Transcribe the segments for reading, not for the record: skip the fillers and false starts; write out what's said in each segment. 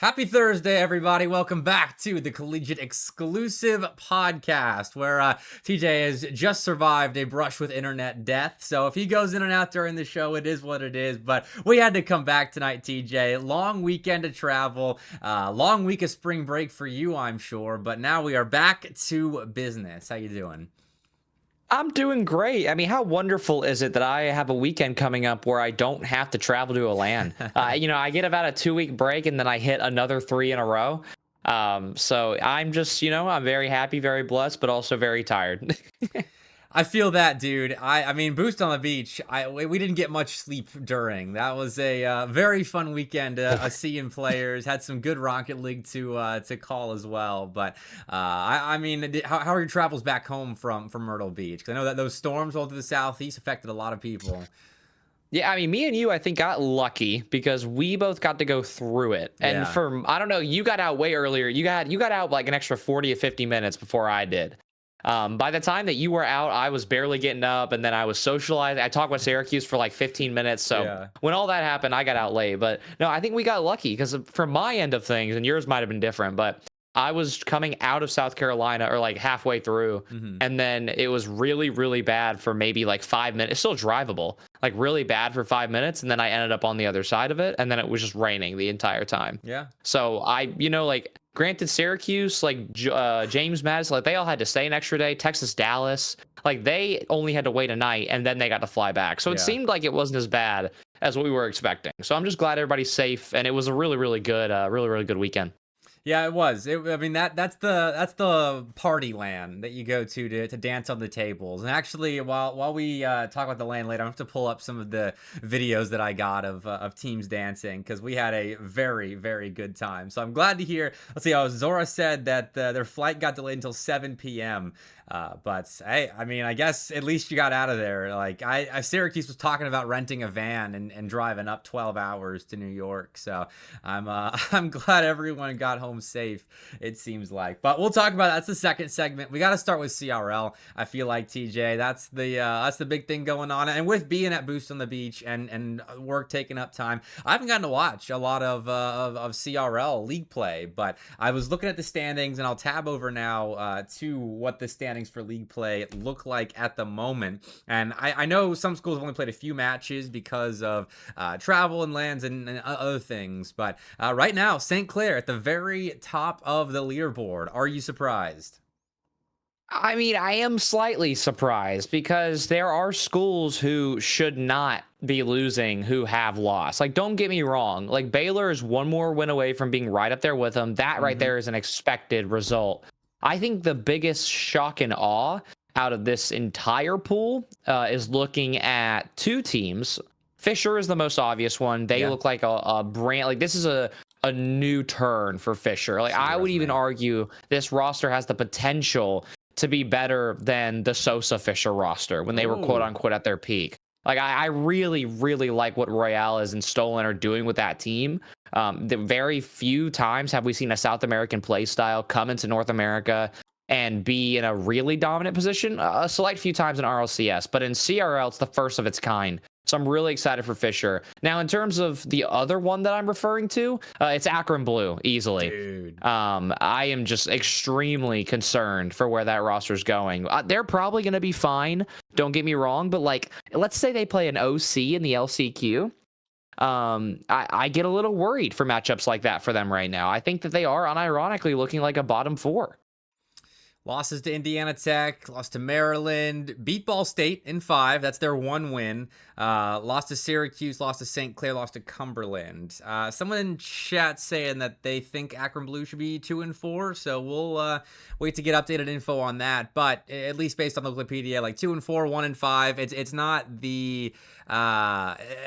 Happy Thursday, everybody. Welcome back to the Collegiate Exclusive Podcast, where TJ has just survived a brush with internet death. So if he goes in and out during the show, it is what it is. But we had to come back tonight, TJ. Long weekend of travel, long week of spring break for you, I'm sure. But now we are back to business. How you doing? I'm doing great. I mean, how wonderful is it that I have a weekend coming up where I don't have to travel to a LAN? I get about a 2-week break and then I hit another 3 in a row. So I'm just, I'm very happy, very blessed, but also very tired. I feel that, dude. I mean, Boost on the Beach, we didn't get much sleep during. That was a very fun weekend seeing players. Had some good Rocket League to call as well. But, I mean, how are your travels back home from Myrtle Beach? Because I know that those storms all through the southeast affected a lot of people. Yeah, I mean, me and you, I think, got lucky because we both got to go through it. And Yeah. I don't know, you got out way earlier. You got out like an extra 40 or 50 minutes before I did. By the time that you were out, I was barely getting up, and then I was socializing. I talked with Syracuse for like 15 minutes. So when all that happened, I got out late. But no, I think we got lucky because from my end of things, and yours might have been different, but I was coming out of South Carolina or like halfway through, and then it was really, really bad for maybe like 5 minutes. It's still drivable, like really bad for 5 minutes, and then I ended up on the other side of it, and then it was just raining the entire time. Yeah. So granted, Syracuse, like James Madison, like they all had to stay an extra day. Texas, Dallas, like they only had to wait a night and then they got to fly back. So it seemed like it wasn't as bad as what we were expecting. So I'm just glad everybody's safe, and it was a really, really good, really good weekend. Yeah, it was. I mean, that's the party LAN that you go to dance on the tables. And actually, while we talk about the LAN later, I have to pull up some of the videos that I got of teams dancing because we had a very, very good time. So I'm glad to hear. Let's see. Zora said that their flight got delayed until 7 p.m. But hey, I mean, I guess at least you got out of there. Like Syracuse was talking about renting a van and driving up 12 hours to New York. So I'm glad everyone got home safe, it seems like. But we'll talk about that's the second segment. We got to start with CRL. I feel like, TJ, that's the big thing going on. And with being at Boost on the Beach and work taking up time, I haven't gotten to watch a lot of CRL league play. But I was looking at the standings, and I'll tab over now to what the standings for league play look like at the moment. And I know some schools have only played a few matches because of travel and LANs and other things. But right now, St. Clair at the very top of the leaderboard. Are you surprised? I mean, I am slightly surprised because there are schools who should not be losing who have lost. Like, don't get me wrong. Like, Baylor is one more win away from being right up there with them. That right there is an expected result. I think the biggest shock and awe out of this entire pool is looking at two teams. Fisher is the most obvious one. They look like a brand. Like, this is a new turn for Fisher. Like, I would even argue this roster has the potential to be better than the Sosa Fisher roster when they were quote unquote at their peak. Like, I really, really like what Royales and Stolen are doing with that team. The very few times have we seen a South American play style come into North America and be in a really dominant position. A select few times in RLCS, but in CRL, it's the first of its kind. So I'm really excited for Fisher. Now, in terms of the other one that I'm referring to, it's Akron Blue, easily. Dude. I am just extremely concerned for where that roster's going. They're probably going to be fine, don't get me wrong, but like, let's say they play an OC in the LCQ. I get a little worried for matchups like that for them right now. I think that they are unironically looking like a bottom 4. Losses to Indiana Tech, lost to Maryland, beat Ball State in 5. That's their one win. Lost to Syracuse, lost to St. Clair, lost to Cumberland. Someone in chat saying that they think Akron Blue should be 2 and 4. So we'll wait to get updated info on that. But at least based on the Wikipedia, like 2 and 4, 1 and 5. It's not the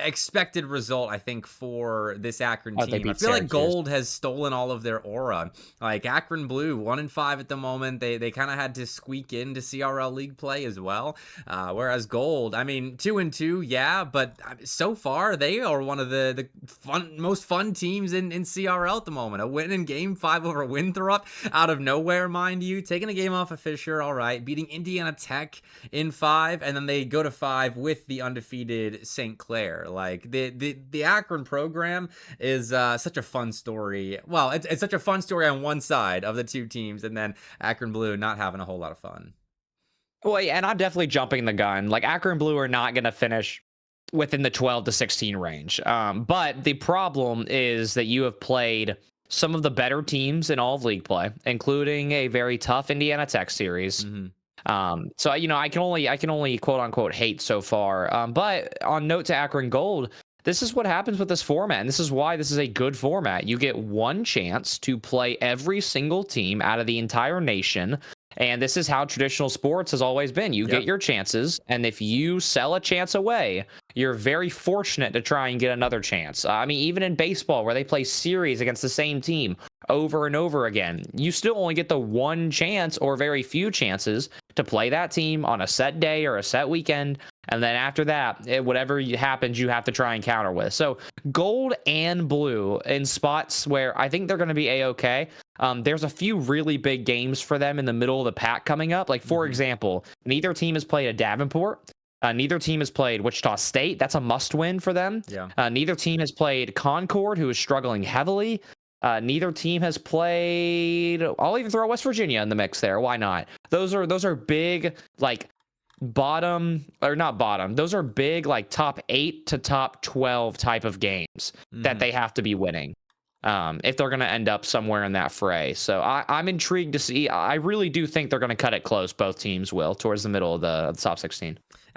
expected result, I think, for this Akron team. I feel like Gold has stolen all of their aura. Like Akron Blue, 1 and 5 at the moment. They they kind of had to squeak into CRL League play as well. Whereas Gold, I mean, 2-2, yeah, but so far they are one of the most fun teams in CRL at the moment. A win in Game 5 over Winthrop out of nowhere, mind you, taking a game off of Fisher, all right, beating Indiana Tech in 5, and then they go to 5 with the undefeated St. Clair. Like the Akron program is such a fun story. Well, it's such a fun story on one side of the two teams, and then Akron Blue not having a whole lot of fun. Well, yeah, and I'm definitely jumping the gun. Like, Akron Blue are not going to finish within the 12 to 16 range. But the problem is that you have played some of the better teams in all of league play, including a very tough Indiana Tech series. So, you know, I can only quote unquote hate so far. But on note to Akron Gold, this is what happens with this format, and this is why this is a good format. You get one chance to play every single team out of the entire nation. And this is how traditional sports has always been. You get your chances, and if you sell a chance away, you're very fortunate to try and get another chance. I mean, even in baseball, where they play series against the same team over and over again, you still only get the one chance or very few chances to play that team on a set day or a set weekend. And then after that, whatever happens, you have to try and counter with. So Gold and Blue in spots where I think they're going to be A-okay. There's a few really big games for them in the middle of the pack coming up. Like, for example, neither team has played a Davenport. Neither team has played Wichita State. That's a must-win for them. Neither team has played Concord, who is struggling heavily. Neither team has played... I'll even throw West Virginia in the mix there. Why not? Those are big, like... those are big, like, top 8 to top 12 type of games that they have to be winning if they're going to end up somewhere in that fray. So I'm intrigued to see. I really do think they're going to cut it close. Both teams will towards the middle of the top 16.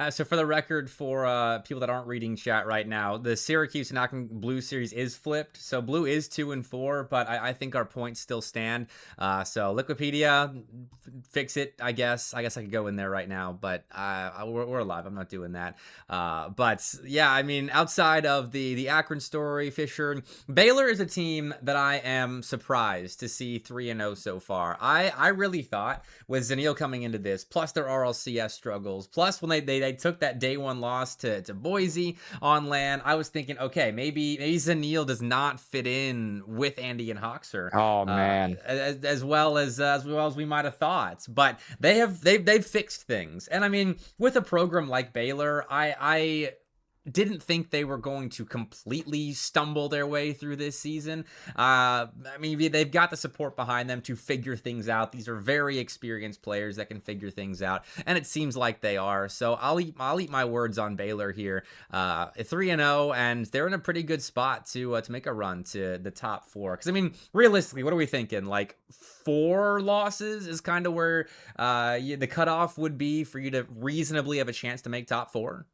So for the record, for people that aren't reading chat right now, the Syracuse and Akron Blue series is flipped. So Blue is 2-4, but I think our points still stand. So Liquipedia, fix it, I guess. I could go in there right now, but we're alive. I'm not doing that. But yeah, I mean, outside of the Akron story, Fisher, Baylor is a team that I am surprised to see 3-0 so far. I really thought with Zanil coming into this, plus their RLCS struggles, plus when they took that day one loss to Boise on LAN, I was thinking, okay, maybe Zanil does not fit in with Andy and Hoxer. Oh man, as well as we might have thought. But they've fixed things, and I mean, with a program like Baylor, I didn't think they were going to completely stumble their way through this season. I mean, they've got the support behind them to figure things out. These are very experienced players that can figure things out, and it seems like they are. So I'll eat my words on Baylor here. 3-0, and they're in a pretty good spot to make a run to the top 4. Because I mean, realistically, what are we thinking? Like 4 losses is kind of where the cutoff would be for you to reasonably have a chance to make top 4.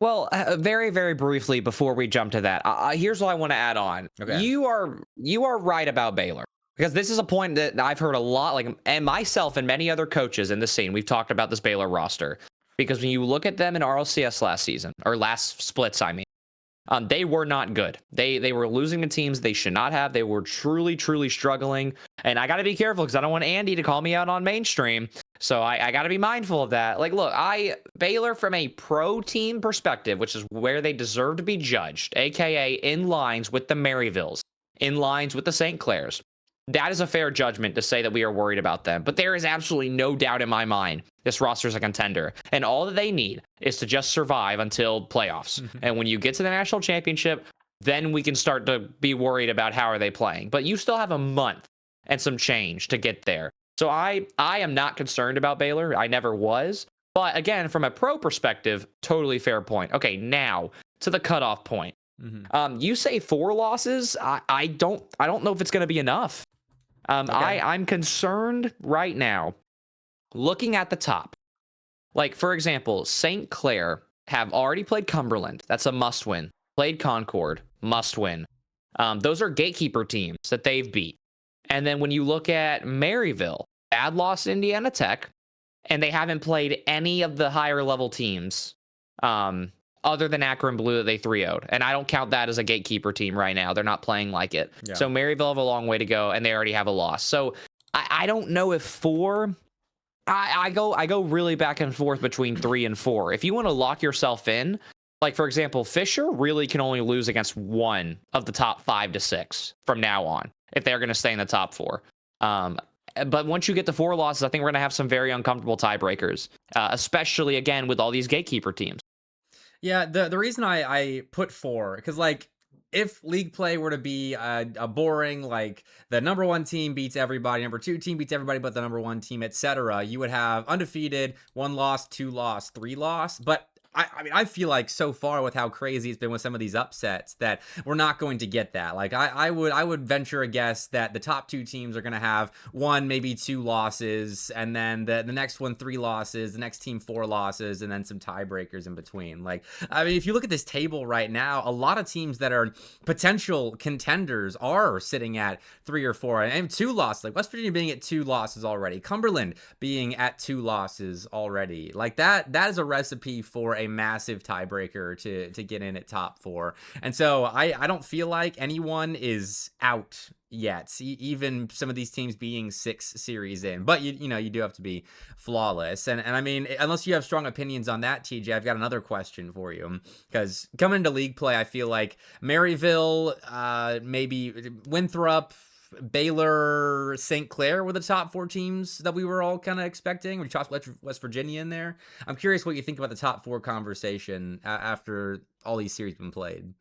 Well, very, very briefly before we jump to that, here's what I want to add on. Okay. You are right about Baylor, because this is a point that I've heard a lot, like, and myself and many other coaches in the scene, we've talked about this Baylor roster, because when you look at them in RLCS last season, or last splits, I mean, they were not good. They were losing to teams they should not have. They were truly, truly struggling. And I got to be careful because I don't want Andy to call me out on mainstream. So I got to be mindful of that. Like, look, Baylor from a pro team perspective, which is where they deserve to be judged, aka in lines with the Maryvilles, in lines with the St. Clairs. That is a fair judgment to say that we are worried about them. But there is absolutely no doubt in my mind this roster is a contender. And all that they need is to just survive until playoffs. And when you get to the national championship, then we can start to be worried about how are they playing. But you still have a month and some change to get there. So I am not concerned about Baylor. I never was. But again, from a pro perspective, totally fair point. Okay, now to the cutoff point. You say 4 losses. I don't know if it's going to be enough. Okay. I'm concerned right now, looking at the top. Like, for example, St. Clair have already played Cumberland. That's a must-win. Played Concord. Must-win. Those are gatekeeper teams that they've beat. And then when you look at Maryville, bad loss to Indiana Tech, and they haven't played any of the higher-level teams other than Akron Blue that they 3-0'd. And I don't count that as a gatekeeper team right now. They're not playing like it. Yeah. So Maryville have a long way to go, and they already have a loss. So I don't know if 4 I go really back and forth between 3 and 4. If you want to lock yourself in, like for example, Fisher really can only lose against one of the top 5 to 6 from now on if they're going to stay in the top 4. But once you get to 4 losses, I think we're going to have some very uncomfortable tiebreakers, especially again with all these gatekeeper teams. Yeah, the reason I put 4, because like if league play were to be a boring, like the number 1 team beats everybody, number 2 team beats everybody but the number 1 team, etc., you would have undefeated, 1 loss, 2 loss, 3 loss. But I mean, I feel like so far with how crazy it's been with some of these upsets that we're not going to get that. Like I would venture a guess that the top 2 teams are going to have 1, maybe 2 losses, and then the next one 3 losses, the next team 4 losses, and then some tiebreakers in between. Like, I mean, if you look at this table right now, a lot of teams that are potential contenders are sitting at 3 or 4, and 2 losses. Like West Virginia being at 2 losses already, Cumberland being at 2 losses already. Like that is a recipe for a massive tiebreaker to get in at top 4. And so I don't feel like anyone is out yet, even some of these teams being 6 series in. But you know, you do have to be flawless. And I mean, unless you have strong opinions on that, TJ, I've got another question for you. Because coming into league play, I feel like Maryville, maybe Winthrop, Baylor, St. Clair were the top 4 teams that we were all kind of expecting. We tossed West Virginia in there. I'm curious what you think about the top 4 conversation after all these series been played.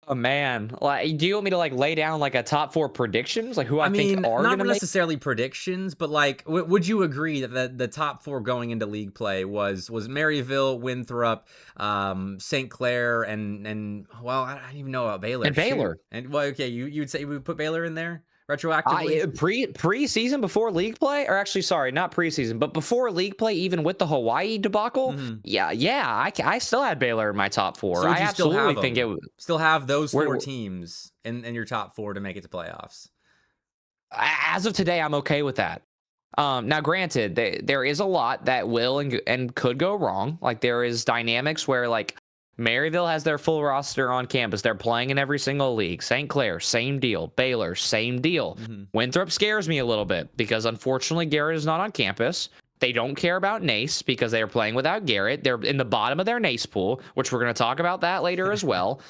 Oh man, like, do you want me to like lay down like a top 4 predictions, like who I think are not going to make? necessarily predictions, but like, would you agree that the top 4 going into league play was Maryville, Winthrop, St. Clair, and well, I don't even know about Baylor. And Baylor. And well, okay, you would say we would put Baylor in there retroactively? Pre-season before league play, or actually, sorry, not preseason, but before league play, even with the Hawaii debacle, I still had Baylor in my top 4. So I absolutely think it would still have those 4 teams in your top 4 to make it to playoffs. As of today, I'm okay with that. Now, granted, there is a lot that will and could go wrong. Like there is dynamics where like Maryville has their full roster on campus. They're playing in every single league. St. Clair, same deal. Baylor, same deal. Winthrop scares me a little bit because unfortunately Garrett is not on campus. They don't care about Nace because they are playing without Garrett. They're in the bottom of their Nace pool, which we're going to talk about that later as well.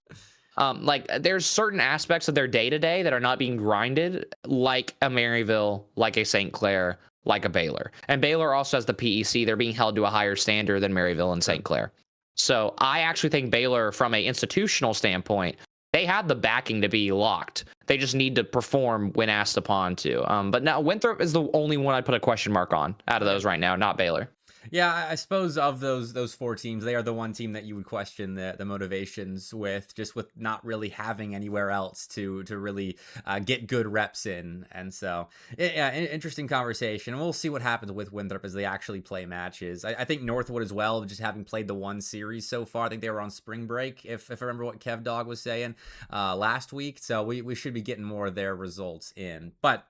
Like there's certain aspects of their day-to-day that are not being grinded like a Maryville, like a St. Clair, like a Baylor. And Baylor also has the PEC. They're being held to a higher standard than Maryville and St. Clair. So I actually think Baylor, from an institutional standpoint, they have the backing to be locked. They just need to perform when asked upon to. But now Winthrop is the only one I'd put a question mark on out of those right now, not Baylor. Yeah, I suppose of those 4 teams, they are the one team that you would question the motivations with, just with not really having anywhere else to really get good reps in. And so, yeah, interesting conversation. And we'll see what happens with Winthrop as they actually play matches. I think Northwood as well, just having played the 1 series so far. I think they were on spring break, if I remember what Kev Dog was saying last week. So we should be getting more of their results in. But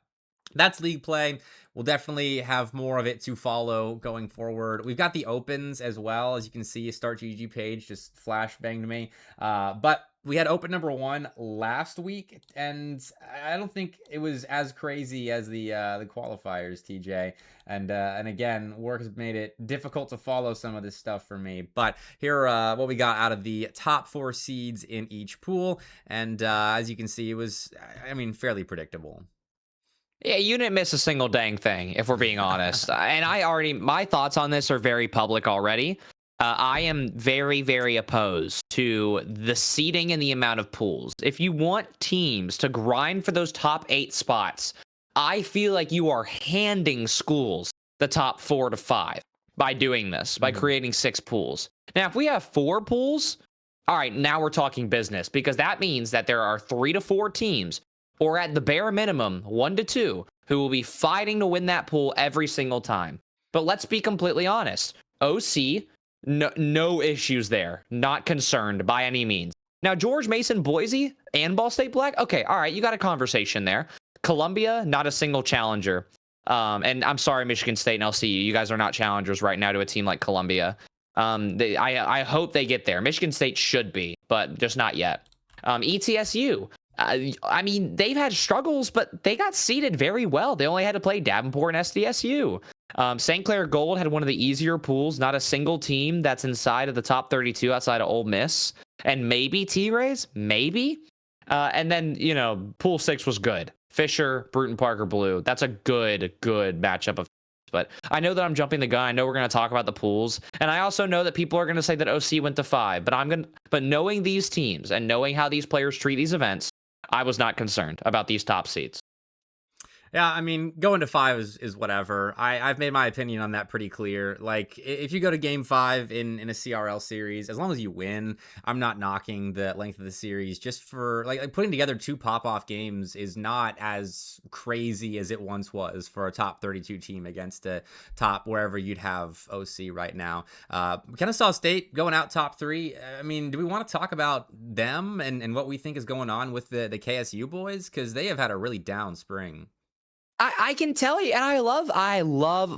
that's league play. We'll definitely have more of it to follow going forward. We've got the opens as well. As you can see, Start GG page just flashbanged me. But we had open number 1 last week, and I don't think it was as crazy as the qualifiers, TJ. And again, work has made it difficult to follow some of this stuff for me. But here are what we got out of the top 4 seeds in each pool. And as you can see, it was, I mean, fairly predictable. Yeah, you didn't miss a single dang thing, if we're being honest. And my thoughts on this are very public already. I am very, very opposed to the seeding and the amount of pools. If you want teams to grind for those top 8 spots, I feel like you are handing schools the top 4 to 5 by doing this, by creating 6 pools. Now, if we have 4 pools, all right, now we're talking business, because that means that there are 3 to 4 teams, or at the bare minimum, 1 to 2, who will be fighting to win that pool every single time. But let's be completely honest. OC, no issues there. Not concerned by any means. Now, George Mason, Boise, and Ball State Black, okay, all right, you got a conversation there. Columbia, not a single challenger. And I'm sorry, Michigan State and LCU, you guys are not challengers right now to a team like Columbia. I hope they get there. Michigan State should be, but just not yet. ETSU, I mean, they've had struggles, but they got seeded very well. They only had to play Davenport and SDSU. St. Clair Gold had one of the easier pools. Not a single team that's inside of the top 32 outside of Ole Miss. And maybe T-Rays, maybe. And then, Pool 6 was good. Fisher, Bruton Parker Blue. That's a good matchup of. But I know that I'm jumping the gun. I know we're going to talk about the pools, and I also know that people are going to say that OC went to 5. But knowing these teams and knowing how these players treat these events, I was not concerned about these top seeds. Yeah, I mean, going to 5 is whatever. I've made my opinion on that pretty clear. Like, if you go to game 5 in a CRL series, as long as you win, I'm not knocking the length of the series. Just for like putting together 2 pop-off games is not as crazy as it once was for a top 32 team against a top wherever you'd have OC right now. Kennesaw State going out top 3. I mean, do we want to talk about them and what we think is going on with the KSU boys? Because they have had a really down spring. I can tell you, and I love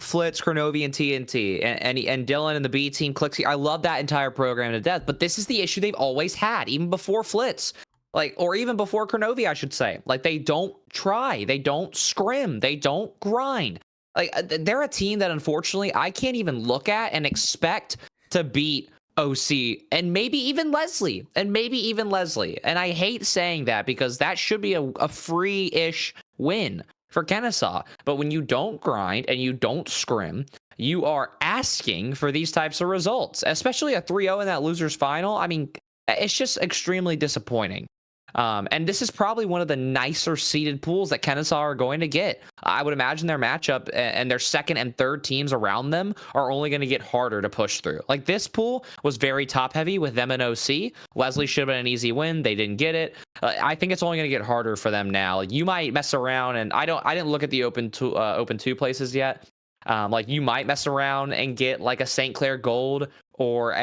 Flitz, Cronovi, and TNT, and Dylan and the B team, Clixie. I love that entire program to death. But this is the issue they've always had, even before Flitz, or even before Cronovi, I should say. Like, they don't try, they don't scrim, they don't grind. Like, they're a team that unfortunately I can't even look at and expect to beat OC and maybe even Leslie. And I hate saying that because that should be a free-ish win for Kennesaw. But when you don't grind and you don't scrim, you are asking for these types of results, especially a 3-0 in that loser's final. I mean, it's just extremely disappointing. And this is probably one of the nicer seeded pools that Kennesaw are going to get. I would imagine their matchup and their second and third teams around them are only going to get harder to push through. Like, this pool was very top heavy with them and OC. Leslie should have been an easy win. They didn't get it. I think it's only going to get harder for them now. You might mess around, and I didn't look at the open 2 places yet. Like, you might mess around and get like a St. Clair Gold or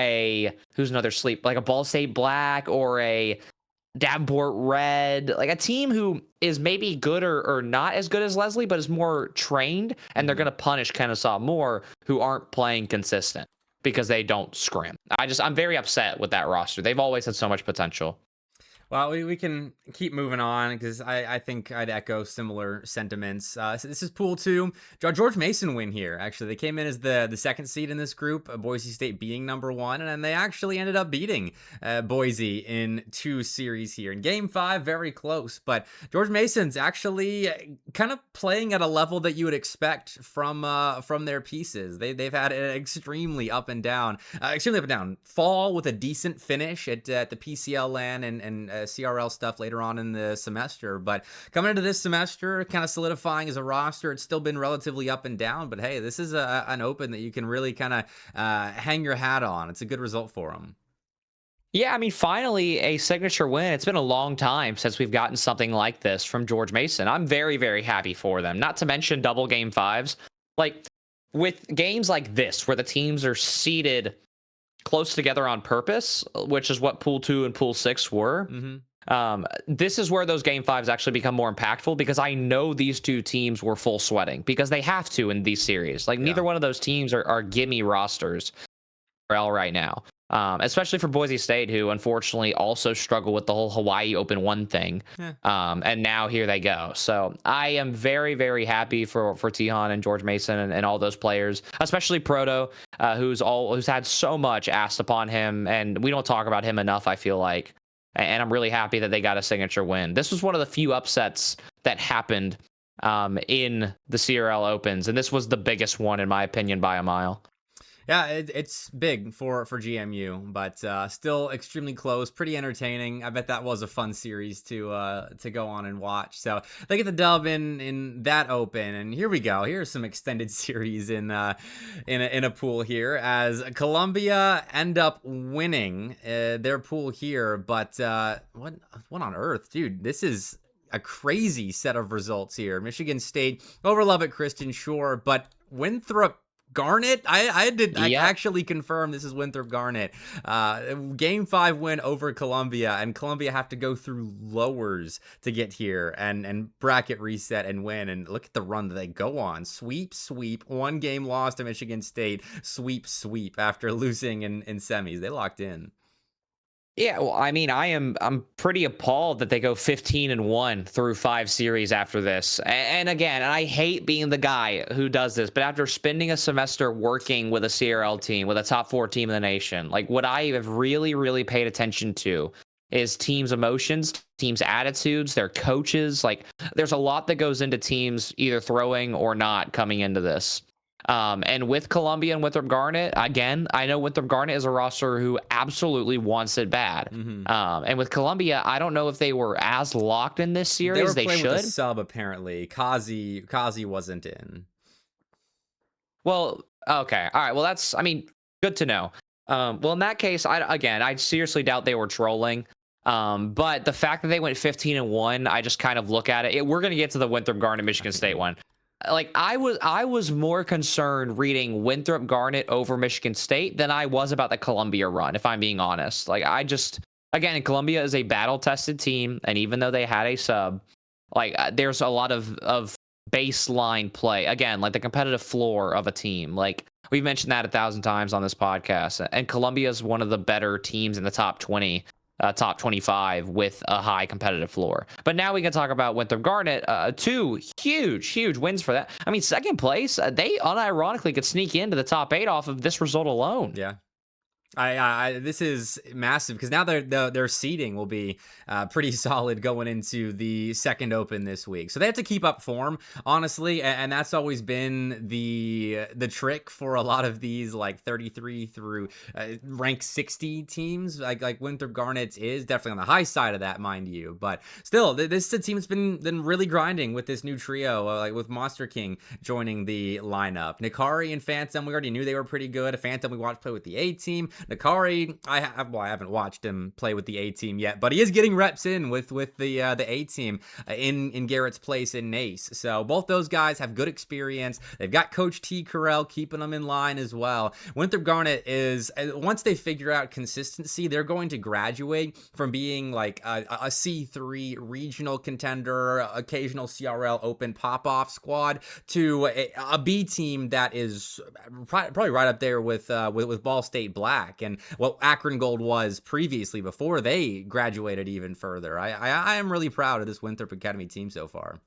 who's another sleep, like a Ball State Black or a Davenport Red, like a team who is maybe good or not as good as Leslie, but is more trained, and they're going to punish Kennesaw more, who aren't playing consistent because they don't scrim. I'm very upset with that roster. They've always had so much potential. Well, we can keep moving on because I think I'd echo similar sentiments. So this is Pool 2. George Mason win here, actually. They came in as the second seed in this group, Boise State being number 1, and they actually ended up beating Boise in 2 series here. In Game 5, very close, but George Mason's actually kind of playing at a level that you would expect from their pieces. They've had an extremely up and down fall with a decent finish at the PCL LAN and CRL stuff later on in the semester, but coming into this semester, kind of solidifying as a roster. It's still been relatively up and down, but hey, this is an open that you can really kind of hang your hat on. It's a good result for them. Yeah, I mean, finally a signature win. It's been a long time since we've gotten something like this from George Mason. I'm very, very happy for them. Not to mention double Game 5s. Like, with games like this, where the teams are seated close together on purpose, which is what Pool 2 and Pool 6 were. This is where those Game 5s actually become more impactful, because I know these 2 teams were full sweating because they have to in these series. Like, neither one of those teams are gimme rosters right now. Especially for Boise State, who unfortunately also struggle with the whole Hawaii Open 1 thing. And now here they go. So I am very, very happy for Tihan and George Mason and all those players, especially Proto, who's had so much asked upon him, and we don't talk about him enough, I feel like. And I'm really happy that they got a signature win. This was one of the few upsets that happened in the CRL Opens, and this was the biggest one, in my opinion, by a mile. Yeah, it's big for GMU, but still extremely close, pretty entertaining. I bet that was a fun series to go on and watch. So they get the dub in that open, and here we go. Here's some extended series in a pool here, as Columbia end up winning their pool here. But what on earth, dude? This is a crazy set of results here. Michigan State over Lubbock Christian, sure, but Winthrop Garnet? I actually confirm this is Winthrop Garnet. Game 5 win over Columbia, and Columbia have to go through lowers to get here and bracket reset and win. And look at the run that they go on. Sweep, 1 game loss to Michigan State. Sweep after losing in semis. They locked in. Yeah, well, I mean, I'm pretty appalled that they go 15-1 through 5 series after this. And again, I hate being the guy who does this, but after spending a semester working with a CRL team, with a top 4 team in the nation, like what I have really, really paid attention to is teams' emotions, teams' attitudes, their coaches. Like there's a lot that goes into teams either throwing or not coming into this. And with Columbia and Winthrop Garnet, again, I know Winthrop Garnet is a roster who absolutely wants it bad. And with Columbia, I don't know if they were as locked in this series. They were They playing should. with a sub, apparently. Kazi wasn't in. Well, okay. All right. Well, that's, I mean, good to know. Well, in that case, I seriously doubt they were trolling. But the fact that they went 15-1, I just kind of look at it. We're going to get to the Winthrop Garnet Michigan State one. Like I was more concerned reading Winthrop Garnet over Michigan State than I was about the Columbia run, if I'm being honest. Like again, Columbia is a battle tested team, and even though they had a sub, like there's a lot of baseline play. Again, like the competitive floor of a team. Like we've mentioned that 1,000 times on this podcast, and Columbia is one of the better teams in the top 20. Top 25 with a high competitive floor. But now we can talk about Winthrop Garnet. 2 huge wins for that. I mean, second place, they unironically could sneak into the top 8 off of this result alone. Yeah. This is massive because now their seeding will be pretty solid going into the second open this week. So they have to keep up form, honestly, and that's always been the trick for a lot of these like 33 through rank 60 teams. Like Winthrop Garnet is definitely on the high side of that, mind you. But still, this is a team that's been really grinding with this new trio, like with Monster King joining the lineup. Nikari and Phantom, we already knew they were pretty good. Phantom we watched play with the A team. Nikari, I haven't watched him play with the A team yet, but he is getting reps in with the A team in Garrett's place in Nace. So both those guys have good experience. They've got Coach T. Carell keeping them in line as well. Winthrop Garnet is, once they figure out consistency, they're going to graduate from being like a C3 regional contender, occasional CRL open pop-off squad to a B team that is probably right up there with Ball State Black and what Akron Gold was previously before they graduated even further. I am really proud of this Winthrop Academy team so far.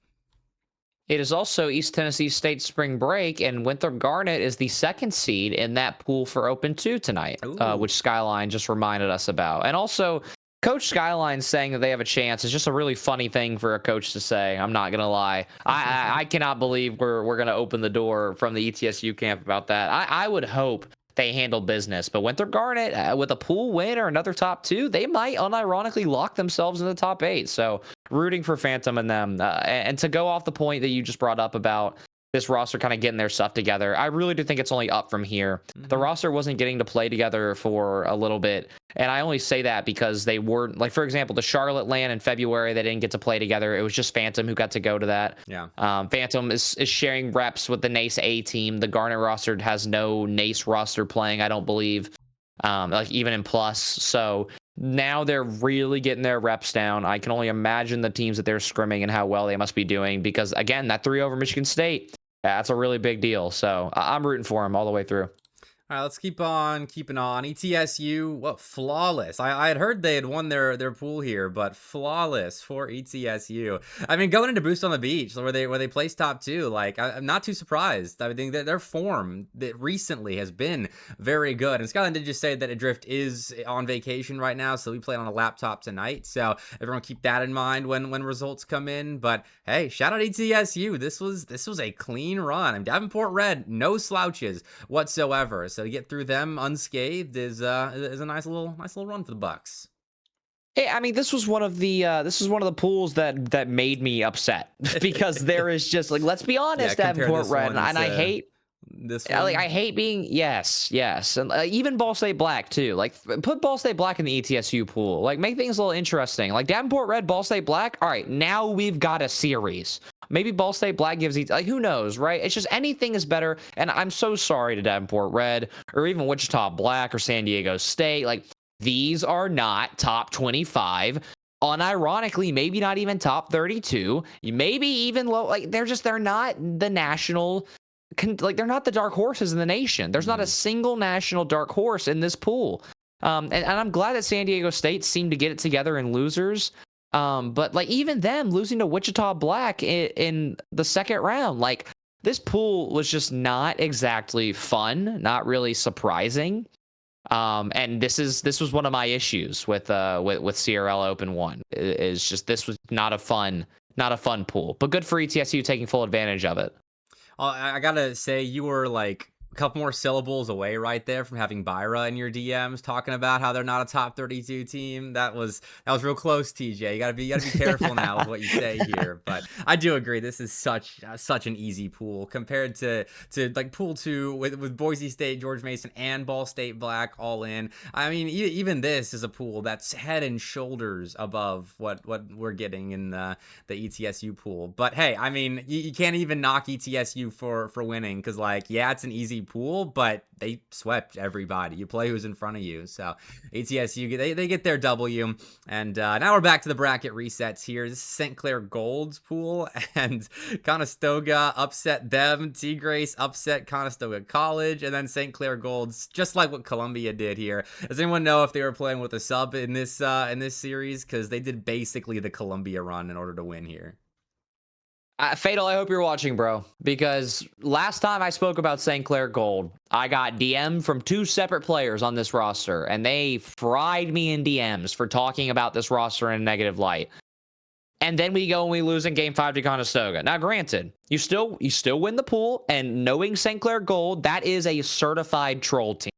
It is also East Tennessee State spring break, and Winthrop Garnet is the second seed in that pool for Open 2 tonight, which Skyline just reminded us about. And also, Coach Skyline saying that they have a chance is just a really funny thing for a coach to say. I'm not going to lie. I cannot believe we're going to open the door from the ETSU camp about that. I would hope they handle business, but Winthrop Garnet with a pool win or another top 2, they might unironically lock themselves in the top 8. So rooting for Phantom and them. And to go off the point that you just brought up about this roster kind of getting their stuff together, I really do think it's only up from here. The roster wasn't getting to play together for a little bit, and I only say that because they weren't, like, for example, the Charlotte LAN in February, they didn't get to play together. It was just Phantom who got to go to that. Yeah. Phantom is sharing reps with the Nace A team. The Garnet roster has no Nace roster playing, I don't believe, like even in plus. So now they're really getting their reps down. I can only imagine the teams that they're scrimming and how well they must be doing because, again, that 3 over Michigan State, that's a really big deal. So I'm rooting for them all the way through. All right, let's keep on keeping on. ETSU, what, flawless. I had heard they had won their pool here, but flawless for ETSU. I mean, going into Boost on the Beach, where they placed top 2, like, I'm not too surprised. I think that their form that recently has been very good. And Skyline did just say that Adrift is on vacation right now, so we play on a laptop tonight. So everyone keep that in mind when results come in. But hey, shout out ETSU. This was a clean run. I mean, Davenport Red, no slouches whatsoever. So to get through them unscathed is a nice little run for the Bucks. Yeah, I mean, this was one of the pools that made me upset because there is just, like, let's be honest, Davenport Red, and I hate this one. Like, I hate being yes, and even Ball State Black too. Like, put Ball State Black in the ETSU pool. Like, make things a little interesting. Like Davenport Red, Ball State Black. All right, now we've got a series. Maybe Ball State Black gives like, who knows, right? It's just anything is better. And I'm so sorry to Davenport Red or even Wichita Black or San Diego State. Like, these are not top 25. Unironically, maybe not even top 32. Maybe even low. Like, they're not the national. Like, they're not the dark horses in the nation. There's not a single national dark horse in this pool. And I'm glad that San Diego State seemed to get it together in losers. But like even them losing to Wichita Black in the second round, like this pool was just not exactly fun, not really surprising. And this was one of my issues with CRL Open 1. Is just this was not a fun pool. But good for ETSU taking full advantage of it. I gotta say, you were like a couple more syllables away right there from having Byra in your DMs talking about how they're not a top 32 team. That was real close, TJ. You gotta be careful now with what you say here. But I do agree, this is such an easy pool compared to like pool 2 with Boise State, George Mason, and Ball State Black all in. I mean, even this is a pool that's head and shoulders above what we're getting in the ETSU pool. But hey, I mean, you can't even knock ETSU for winning, because like, yeah, it's an easy pool, but they swept everybody. You play who's in front of you. So ETSU, they get their W. And now we're back to the bracket resets here. This is St. Clair Gold's pool, and Conestoga upset them. T-Grace upset Conestoga College, and then St. Clair Gold's just like what Columbia did here. Does anyone know if they were playing with a sub in this series? Because they did basically the Columbia run in order to win here. Fatal, I hope you're watching, bro, because last time I spoke about St. Clair Gold, I got DM from 2 separate players on this roster, and they fried me in DMs for talking about this roster in a negative light. And then we go and we lose in Game 5 to Conestoga. Now, granted, you still win the pool, and knowing St. Clair Gold, that is a certified troll team.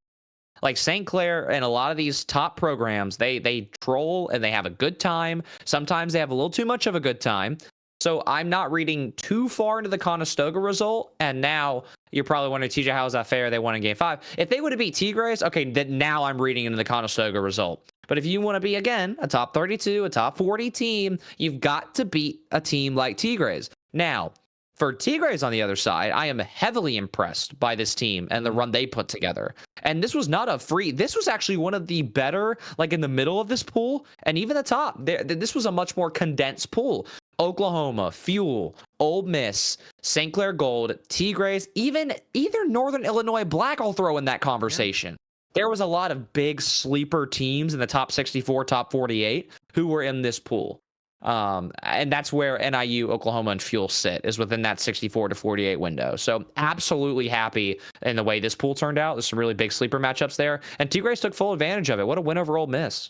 Like St. Clair and a lot of these top programs, they troll and they have a good time. Sometimes they have a little too much of a good time. So I'm not reading too far into the Conestoga result. And now you're probably wondering, TJ, how is that fair? They won in Game 5. If they would have beat T-Grace, okay, then now I'm reading into the Conestoga result. But if you want to be, again, a top 32, a top 40 team, you've got to beat a team like T-Grace. Now, for T-Grace on the other side, I am heavily impressed by this team and the run they put together. And this was not a free, this was actually one of the better, like in the middle of this pool, and even the top. This was a much more condensed pool. Oklahoma, Fuel, Ole Miss, St. Clair Gold, T-Grace, even either Northern Illinois Black, I'll throw in that conversation. Yeah. There was a lot of big sleeper teams in the top 64, top 48 who were in this pool. And that's where NIU, Oklahoma, and Fuel sit, is within that 64 to 48 window. So absolutely happy in the way this pool turned out. There's some really big sleeper matchups there, and T-Grace took full advantage of it. What a win over Ole Miss.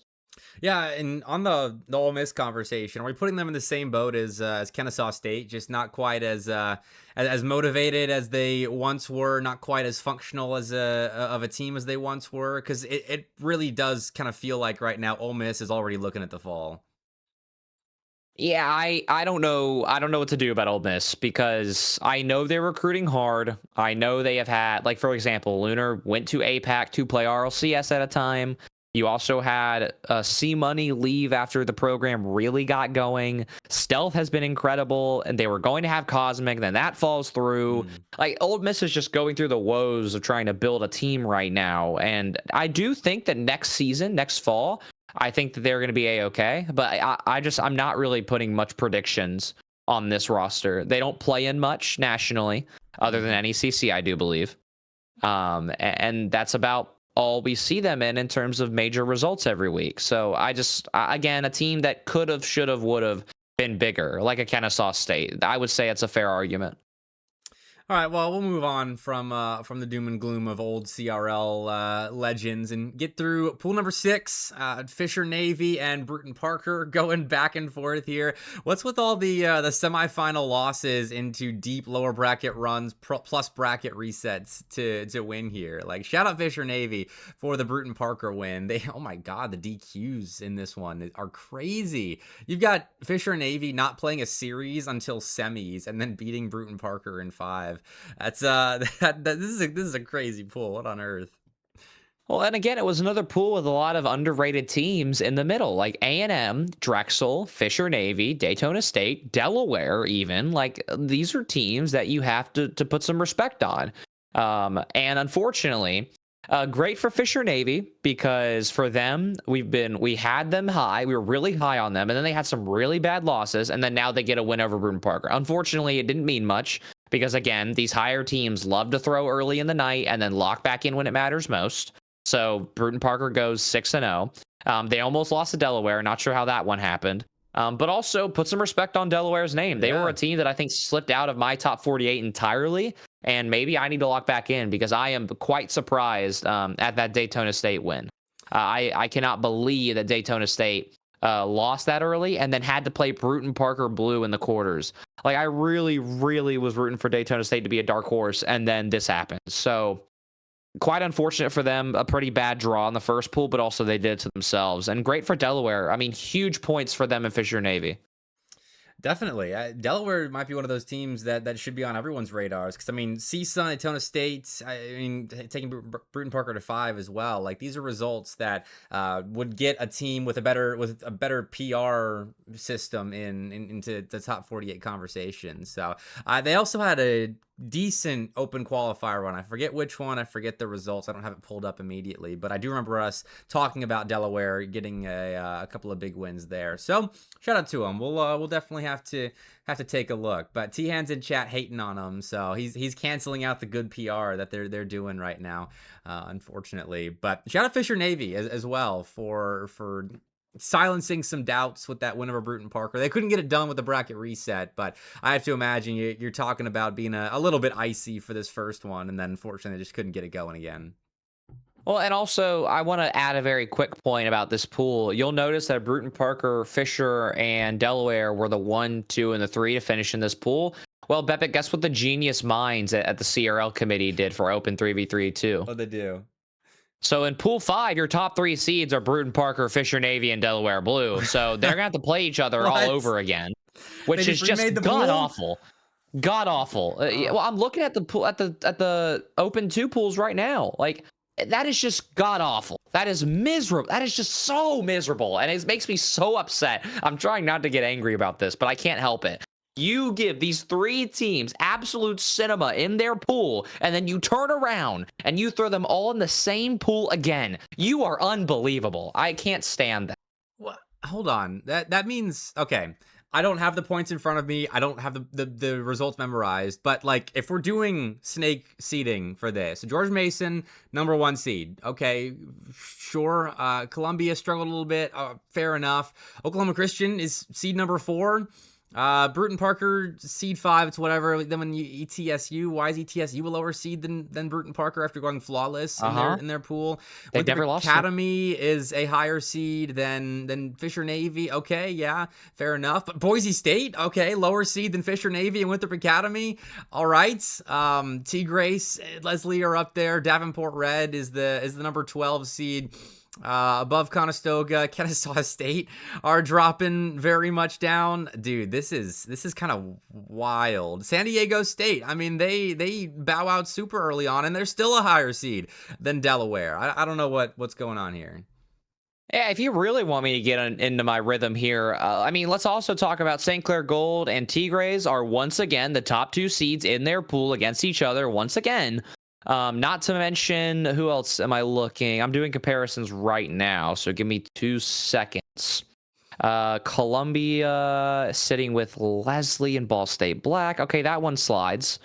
Yeah, and on the Ole Miss conversation, are we putting them in the same boat as Kennesaw State? Just not quite as motivated as they once were, not quite as functional as of a team as they once were? Because it really does kind of feel like right now Ole Miss is already looking at the fall. Yeah, I don't know what to do about Ole Miss, because I know they're recruiting hard. I know they have had, like, for example, Lunar went to APAC to play RLCS at a time. You also had C Money leave after the program really got going. Stealth has been incredible, and they were going to have Cosmic, then that falls through. Like, Ole Miss is just going through the woes of trying to build a team right now. And I do think that next season, next fall, I think that they're going to be A-okay. But I'm not really putting much predictions on this roster. They don't play in much nationally, other than NECC, I do believe. And that's about all we see them in terms of major results every week. So again, a team that could have, should have, would have been bigger, like a Kennesaw State. I would say it's a fair argument. All right, well, we'll move on from the doom and gloom of old CRL legends and get through pool number 6. Fisher Navy and Bruton Parker going back and forth here. What's with all the semifinal losses into deep lower bracket runs plus bracket resets to win here? Like, shout out Fisher Navy for the Bruton Parker win. Oh my God, the DQs in this one are crazy. You've got Fisher Navy not playing a series until semis and then beating Bruton Parker in 5. That's this is a crazy pool. What on earth? Well, and again, it was another pool with a lot of underrated teams in the middle, like A&M, Drexel, Fisher Navy, Daytona State, Delaware, even. Like, these are teams that you have to put some respect on. And unfortunately, great for Fisher Navy, because for them, we had them high. We were really high on them, and then they had some really bad losses, and then now they get a win over Bruton Parker. Unfortunately, it didn't mean much, because again, these higher teams love to throw early in the night and then lock back in when it matters most. So Bruton Parker goes 6-0. They almost lost to Delaware. Not sure how that one happened. But also put some respect on Delaware's name. They were a team that I think slipped out of my top 48 entirely. And maybe I need to lock back in because I am quite surprised at that Daytona State win. I cannot believe that Daytona State lost that early and then had to play Bruton Parker Blue in the quarters. Like, I really, really was rooting for Daytona State to be a dark horse, and then this happened. So quite unfortunate for them. A pretty bad draw in the first pool, but also they did it to themselves. And great for Delaware. I mean, huge points for them and Fisher Navy. Definitely. Delaware might be one of those teams that should be on everyone's radars. Because, I mean, CSUN, Daytona State, I mean, taking Bruton Parker to 5 as well. Like, these are results that would get a team with a better PR system into the top 48 conversation. So they also had a decent open qualifier run. I forget which one. I forget the results. I don't have it pulled up immediately, but I do remember us talking about Delaware getting a couple of big wins there. So shout out to them. We'll definitely have to take a look. But T-Han's in chat hating on them, so he's canceling out the good PR that they're doing right now, unfortunately. But shout out Fisher Navy as well for silencing some doubts with that win over Bruton Parker. They couldn't get it done with the bracket reset, but I have to imagine you're talking about being a little bit icy for this first one, and then unfortunately they just couldn't get it going again. Well, and also I want to add a very quick point about this pool. You'll notice that Bruton Parker, Fisher, and Delaware were the 1, 2, and the 3 to finish in this pool. Well, Bepic, guess what the genius minds at the CRL committee did for Open 3v3 too? Oh, they do. So in Pool 5, your top 3 seeds are Bruton Parker, Fisher Navy, and Delaware Blue. So they're going to have to play each other all over again, which is just god-awful. God-awful. Well, I'm looking at the pool at the Open 2 pools right now. Like, that is just god-awful. That is miserable. That is just so miserable, and it makes me so upset. I'm trying not to get angry about this, but I can't help it. You give these 3 teams absolute cinema in their pool, and then you turn around and you throw them all in the same pool again. You are unbelievable. I can't stand that. What? Hold on. That means, okay, I don't have the points in front of me. I don't have the results memorized. But, like, if we're doing snake seeding for this, George Mason, number 1 seed. Okay, sure. Columbia struggled a little bit. Fair enough. Oklahoma Christian is seed number 4. Bruton Parker, seed 5, it's whatever. Then when you ETSU, why is ETSU a lower seed than Bruton Parker after going flawless in their pool? They've never lost. Academy is a higher seed than Fisher Navy. Okay, yeah, fair enough. But Boise State, okay, lower seed than Fisher Navy and Winthrop Academy. All right. T Grace, Leslie are up there. Davenport Red is the number 12 seed. Above Conestoga, Kennesaw State are dropping very much down. Dude, this is kind of wild. San Diego State, I mean, they bow out super early on, and they're still a higher seed than Delaware. I don't know what's going on here. Yeah, if you really want me to get into my rhythm here, I mean, let's also talk about St. Clair Gold and Tigres are once again the top 2 seeds in their pool against each other once again. Not to mention, who else am I looking? I'm doing comparisons right now, so give me 2 seconds. Columbia sitting with Leslie and Ball State Black. Okay, that one slides.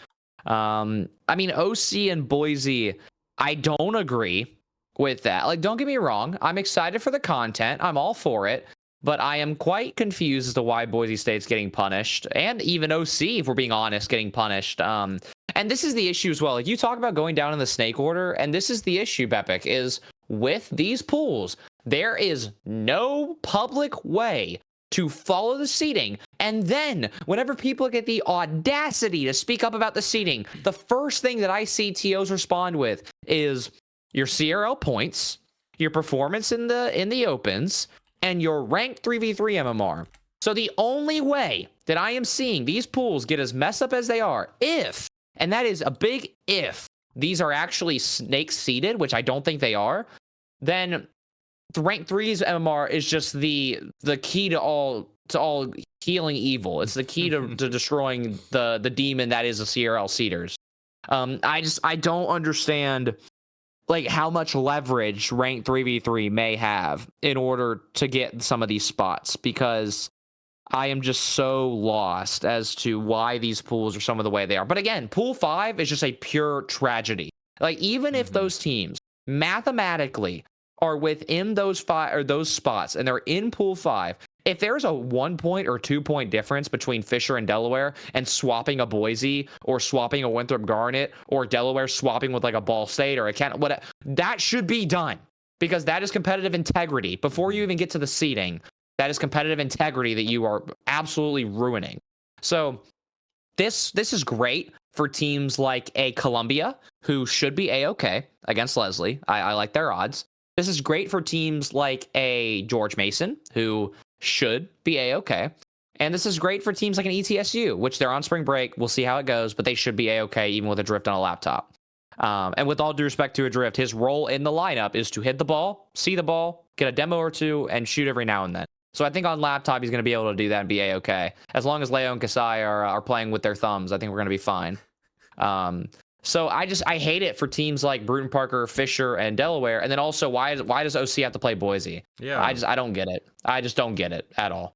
I mean, OC and Boise, I don't agree with that. Like, don't get me wrong. I'm excited for the content. I'm all for it. But I am quite confused as to why Boise State's getting punished, and even OC, if we're being honest, getting punished. And this is the issue as well. Like, you talk about going down in the snake order, and this is the issue, Bepic, is with these pools, there is no public way to follow the seating. And then, whenever people get the audacity to speak up about the seating, the first thing that I see TOs respond with is your CRL points, your performance in the opens, and your ranked 3v3 MMR. So the only way that I am seeing these pools get as messed up as they are, if, and that is a big if, these are actually snake seeded, which I don't think they are, then the rank 3's MMR is just the key to all healing evil. It's the key to destroying the demon that is the CRL seeders. I don't understand like how much leverage rank 3v3 may have in order to get some of these spots, because I am just so lost as to why these pools are some of the way they are. But again, pool 5 is just a pure tragedy. Like, even if those teams mathematically are within those five or those spots and they're in pool 5, if there's a 1 point or 2 point difference between Fisher and Delaware and swapping a Boise or swapping a Winthrop Garnet or Delaware swapping with like a Ball State or a Kent, whatever, that should be done because that is competitive integrity. Before you even get to the seeding, that is competitive integrity that you are absolutely ruining. So this is great for teams like a Columbia, who should be A-OK against Leslie. I like their odds. This is great for teams like a George Mason, who should be A-OK. And this is great for teams like an ETSU, which they're on spring break. We'll see how it goes, but they should be A-OK even with Adrift on a laptop. And with all due respect to Adrift, his role in the lineup is to hit the ball, see the ball, get a demo or two, and shoot every now and then. So I think on laptop, he's going to be able to do that and be A-OK. As long as Leo and Kasai are playing with their thumbs, I think we're going to be fine. So I hate it for teams like Bruton Parker, Fisher, and Delaware. And then also, why does OC have to play Boise? Yeah. I don't get it. I just don't get it at all.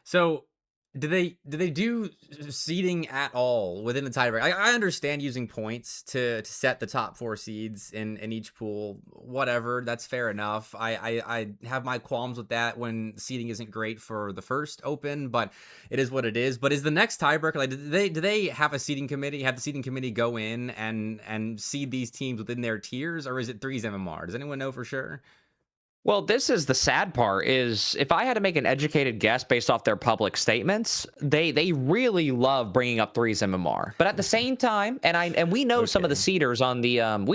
So do they do seeding at all within the tiebreak? I understand using points to set the top 4 seeds in each pool. Whatever, that's fair enough. I have my qualms with that when seeding isn't great for the first open, but it is what it is. But is the next tiebreaker, like, do they have a seeding committee? Have the seeding committee go in and seed these teams within their tiers, or is it 3's MMR? Does anyone know for sure? Well, this is the sad part, is if I had to make an educated guess based off their public statements, they really love bringing up 3's MMR. But at the same time, and we know some of the seeders on the on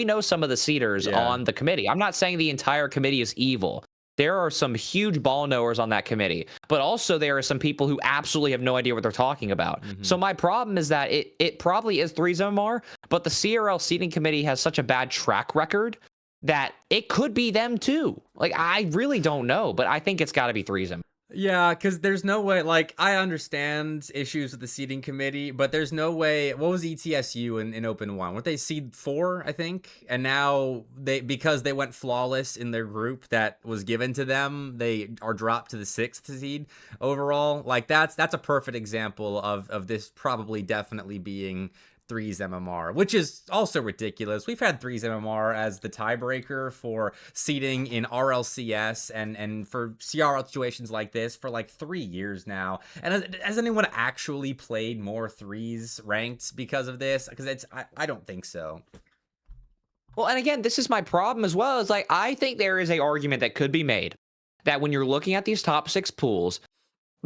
the committee. I'm not saying the entire committee is evil. There are some huge ball knowers on that committee, but also there are some people who absolutely have no idea what they're talking about. So my problem is that it probably is 3's MMR, but the CRL seeding committee has such a bad track record that it could be them too. Like, I really don't know, but I think it's got to be 3's MMR. Yeah, because there's no way, like, I understand issues with the seeding committee, but there's no way. What was ETSU in Open 1? Weren't they seed 4, I think? And now, because they went flawless in their group that was given to them, they are dropped to the 6th seed overall. Like, that's a perfect example of this probably definitely being 3's MMR, which is also ridiculous. We've had 3's MMR as the tiebreaker for seeding in RLCS and for CRL situations like this for like 3 years now. And has anyone actually played more 3's ranked because of this? Because I don't think so. Well, and again, this is my problem as well. Is like, I think there is an argument that could be made that when you're looking at these top 6 pools,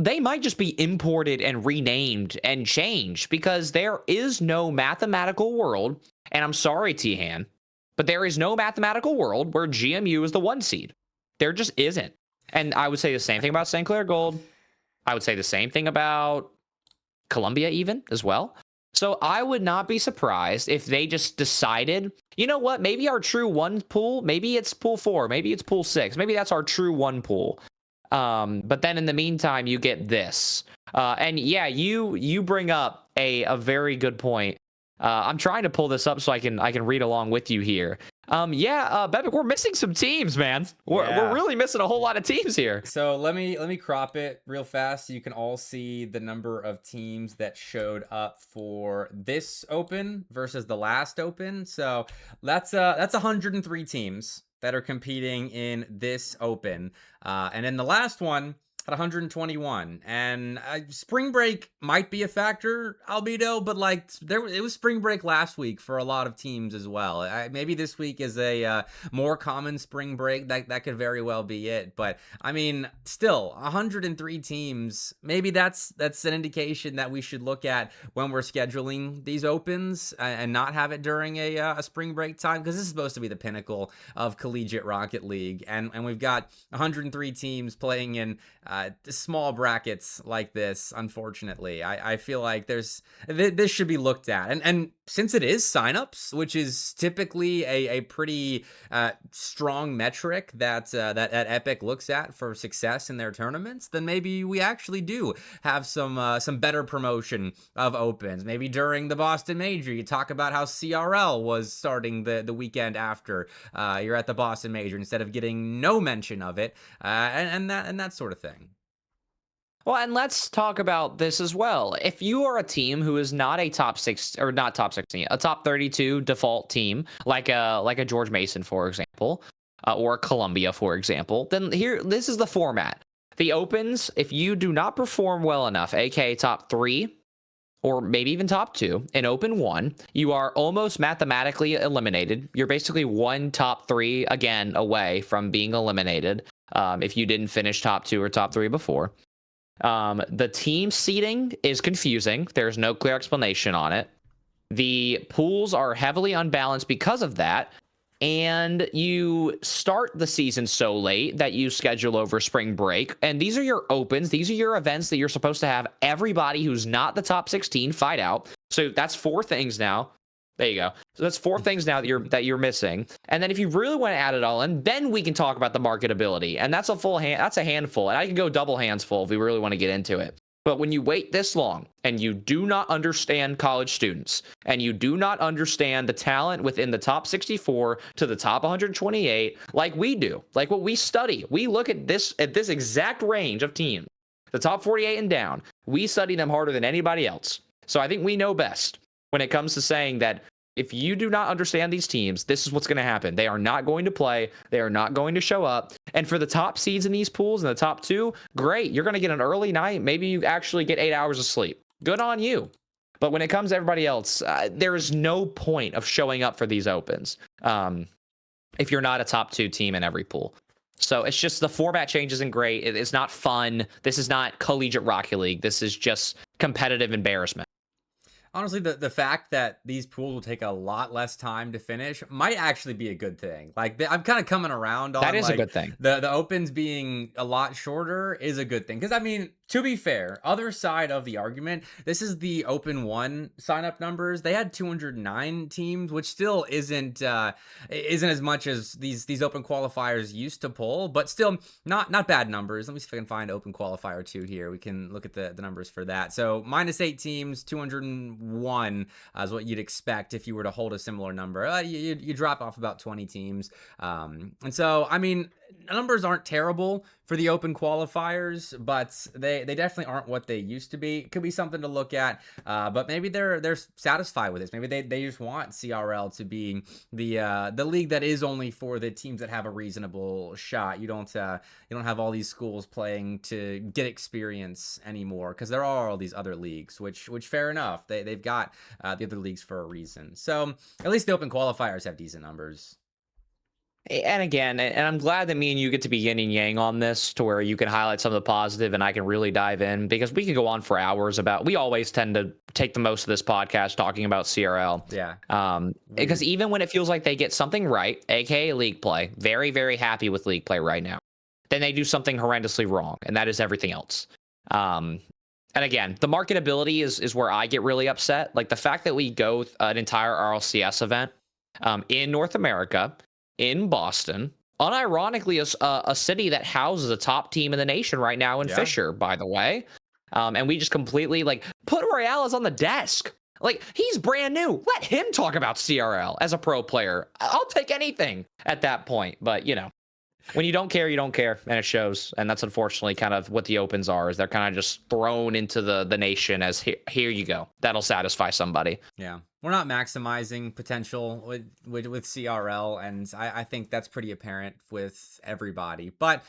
they might just be imported and renamed and changed, because there is no mathematical world, and I'm sorry, T-Han, but there is no mathematical world where GMU is the 1 seed. There just isn't. And I would say the same thing about St. Clair Gold. I would say the same thing about Columbia even as well. So I would not be surprised if they just decided, you know what, maybe our true 1 pool, maybe it's pool 4, maybe it's pool 6, maybe that's our true 1 pool. But then in the meantime, you get this. And yeah, you bring up a very good point. I'm trying to pull this up so I can read along with you here. Bepic, we're missing some teams, man. We're really missing a whole lot of teams here. So let me crop it real fast so you can all see the number of teams that showed up for this open versus the last open. So that's 103 teams that are competing in this open. And in the last one, at 121. And spring break might be a factor, albedo, but like it was spring break last week for a lot of teams as well. Maybe this week is a more common spring break. That could very well be it. But I mean, still 103 teams. Maybe that's an indication that we should look at when we're scheduling these opens and not have it during a spring break time, because this is supposed to be the pinnacle of Collegiate Rocket League, and we've got 103 teams playing in small brackets like this. Unfortunately, I feel like this should be looked at, and since it is signups, which is typically a pretty strong metric that Epic looks at for success in their tournaments, then maybe we actually do have some better promotion of opens. Maybe during the Boston Major, you talk about how CRL was starting the weekend after you're at the Boston Major instead of getting no mention of it, and that sort of thing. Well, and let's talk about this as well. If you are a team who is not a top 6 or not top 16, a top 32 default team, like a George Mason, for example, or Columbia, for example, then this is the format. The opens, if you do not perform well enough, aka top 3 or maybe even top 2 in open 1, you are almost mathematically eliminated. You're basically one top 3 again away from being eliminated if you didn't finish top 2 or top 3 before. The team seating is confusing. There's no clear explanation on it. The pools are heavily unbalanced because of that. And you start the season so late that you schedule over spring break. And these are your opens. These are your events that you're supposed to have everybody who's not the top 16 fight out. So that's 4 things now. There you go. So that's 4 things now that you're missing. And then if you really want to add it all in, then we can talk about the marketability. And that's a handful. And I can go double hands full if we really want to get into it. But when you wait this long and you do not understand college students and you do not understand the talent within the top 64 to the top 128, like we do, like what we study, we look at this exact range of teams, the top 48 and down, we study them harder than anybody else. So I think we know best when it comes to saying that if you do not understand these teams, this is what's going to happen. They are not going to play. They are not going to show up. And for the top seeds in these pools and the top 2, great. You're going to get an early night. Maybe you actually get 8 hours of sleep. Good on you. But when it comes to everybody else, there is no point of showing up for these opens if you're not a top 2 team in every pool. So it's just the format change isn't great. It's not fun. This is not Collegiate Rocket League. This is just competitive embarrassment. Honestly, the fact that these pools will take a lot less time to finish might actually be a good thing. Like, I'm kind of coming around on that is like, a good thing. The opens being a lot shorter is a good thing. Because, I mean, to be fair, other side of the argument, this is the Open 1 sign-up numbers. They had 209 teams, which still isn't as much as these open qualifiers used to pull, but still not bad numbers. Let me see if I can find Open Qualifier 2 here. We can look at the numbers for that. So, -8 teams, 201 is what you'd expect if you were to hold a similar number. You drop off about 20 teams. And so, I mean, numbers aren't terrible for the open qualifiers, but they definitely aren't what they used to be. It could be something to look at, but maybe they're satisfied with this. Maybe they just want CRL to be the league that is only for the teams that have a reasonable shot. You don't have all these schools playing to get experience anymore, because there are all these other leagues, which fair enough. They've got the other leagues for a reason. So at least the open qualifiers have decent numbers. And again, and I'm glad that me and you get to be yin and yang on this, to where you can highlight some of the positive and I can really dive in, because we can go on for hours we always tend to take the most of this podcast talking about CRL. Yeah. Because even when it feels like they get something right, aka league play, very, very happy with league play right now, then they do something horrendously wrong, and that is everything else. And again, the marketability is where I get really upset. Like the fact that we go an entire RLCS event in North America, in Boston, unironically a city that houses a top team in the nation right now in Fisher, by the way. And we just completely put Royales on the desk. Like, he's brand new. Let him talk about CRL as a pro player. I'll take anything at that point. But, when you don't care, you don't care, and it shows. And that's unfortunately kind of what the opens are, is they're kind of just thrown into the nation as, here you go. That'll satisfy somebody. Yeah. We're not maximizing potential with CRL, and I think that's pretty apparent with everybody. But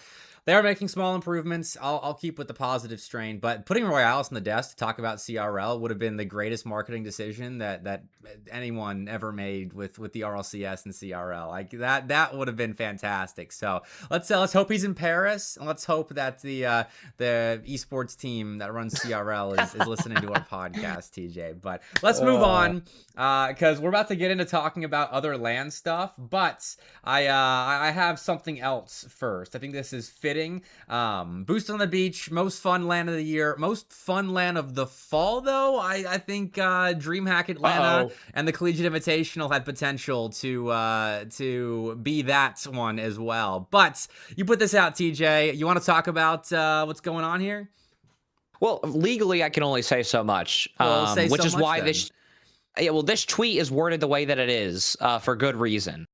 they are making small improvements. I'll keep with the positive strain, but putting Royales on the desk to talk about CRL would have been the greatest marketing decision that anyone ever made with the RLCS and CRL. Like that would have been fantastic. So let's hope he's in Paris, and let's hope that the esports team that runs CRL is listening to our podcast, TJ. But let's move on, because we're about to get into talking about other LAN stuff. But I have something else first. I think this is fitting. Boost on the Beach, most fun LAN of the year, most fun LAN of the fall, though. I think DreamHack Atlanta and the Collegiate Invitational had potential to be that one as well. But you put this out, TJ. You want to talk about what's going on here? Well, legally, I can only say so much, which is why this tweet is worded the way that it is for good reason.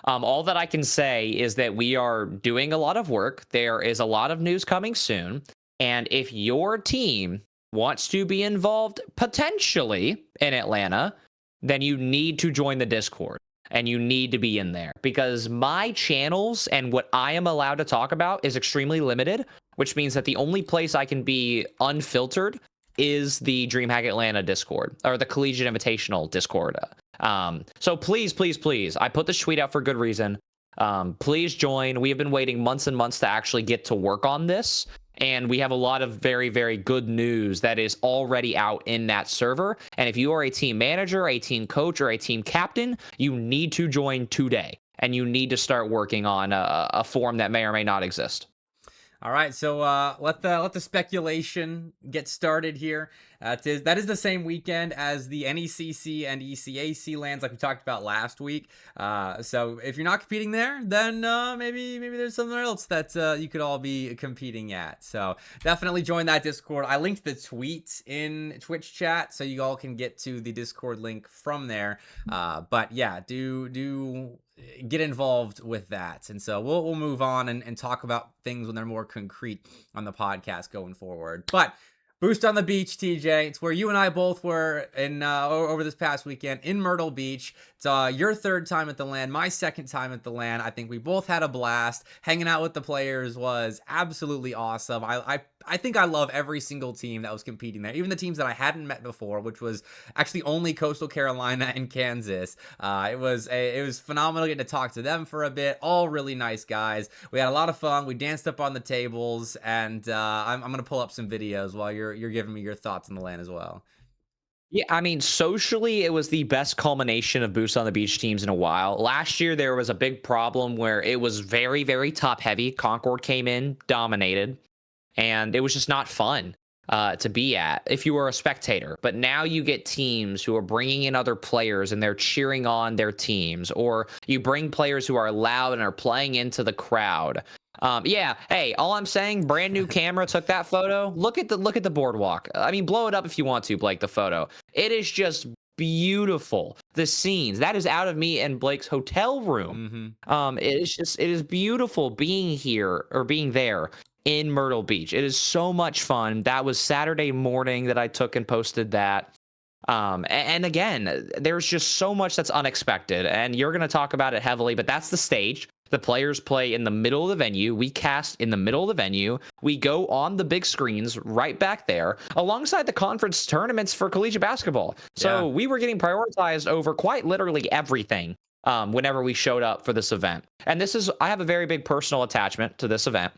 All that I can say is that we are doing a lot of work. There is a lot of news coming soon. And if your team wants to be involved potentially in Atlanta, then you need to join the Discord and you need to be in there, because my channels and what I am allowed to talk about is extremely limited, which means that the only place I can be unfiltered is the DreamHack Atlanta Discord, or the Collegiate Invitational Discord. So please, please, please, I put this tweet out for good reason. Please join. We have been waiting months and months to actually get to work on this. And we have a lot of very, very good news that is already out in that server. And if you are a team manager, a team coach, or a team captain, you need to join today. And you need to start working on a form that may or may not exist. All right, so let the speculation get started here. That is the same weekend as the NECC and ECAC lands, like we talked about last week. So if you're not competing there, then maybe there's somewhere else that you could all be competing at. So definitely join that Discord. I linked the tweet in Twitch chat, so you all can get to the Discord link from there. But yeah, do get involved with that. And so we'll move on and talk about things when they're more concrete on the podcast going forward. But Boost on the Beach, TJ, it's where you and I both were in over this past weekend in Myrtle Beach. It's your third time at the LAN, my second time at the LAN. I think we both had a blast. Hanging out with the players was absolutely awesome. I think I love every single team that was competing there, even the teams that I hadn't met before, which was actually only Coastal Carolina and Kansas. It was phenomenal getting to talk to them for a bit. All really nice guys. We had a lot of fun. We danced up on the tables, and I'm gonna pull up some videos while you're giving me your thoughts on the LAN as well. Yeah, I mean, socially, it was the best culmination of Boost on the Beach teams in a while. Last year, there was a big problem where it was very, very top heavy. Concord came in, dominated, and it was just not fun to be at if you were a spectator. But now you get teams who are bringing in other players and they're cheering on their teams, or you bring players who are loud and are playing into the crowd. Yeah, hey, all I'm saying, brand new camera took that photo. Look at the boardwalk. I mean, blow it up if you want to, Blake, the photo. It is just beautiful. The scenes, that is out of me and Blake's hotel room. It is beautiful being here, or being there in Myrtle Beach. It is so much fun. That was Saturday morning that I took and posted that. And again, there's just so much that's unexpected, and you're going to talk about it heavily, but that's the stage. The players play in the middle of the venue. We cast in the middle of the venue. We go on the big screens right back there alongside the conference tournaments for collegiate basketball. So we were getting prioritized over quite literally everything whenever we showed up for this event. And I have a very big personal attachment to this event.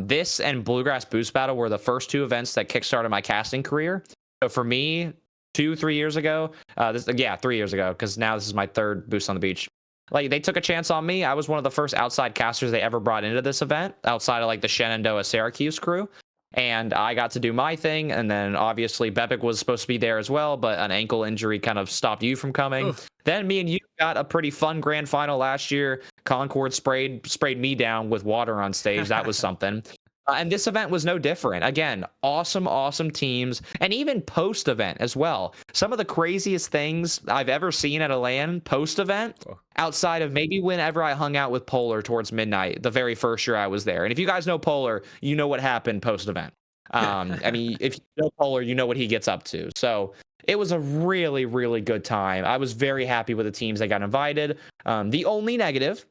This and Bluegrass Boost Battle were the first two events that kickstarted my casting career. So for me, 3 years ago, 3 years ago, because now this is my third Boost on the Beach. Like, they took a chance on me. I was one of the first outside casters they ever brought into this event, outside of like the Shenandoah Syracuse crew. And I got to do my thing. And then obviously Bepic was supposed to be there as well, but an ankle injury kind of stopped you from coming. Oof. Then me and you got a pretty fun grand final last year. Concord sprayed me down with water on stage. That was something. And this event was no different. Again, awesome teams, and even post-event as well. Some of the craziest things I've ever seen at a LAN post-event, outside of maybe whenever I hung out with Polar towards midnight, the very first year I was there. And if you guys know Polar, you know what happened post-event. I mean, if you know Polar, you know what he gets up to. So it was a really, really good time. I was very happy with the teams that got invited. The only negative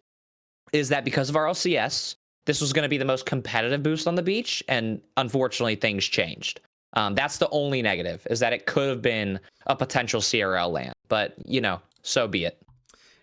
is that because of our LCS, this was going to be the most competitive Boost on the Beach, and unfortunately, things changed. That's the only negative, is that it could have been a potential CRL LAN, but, so be it.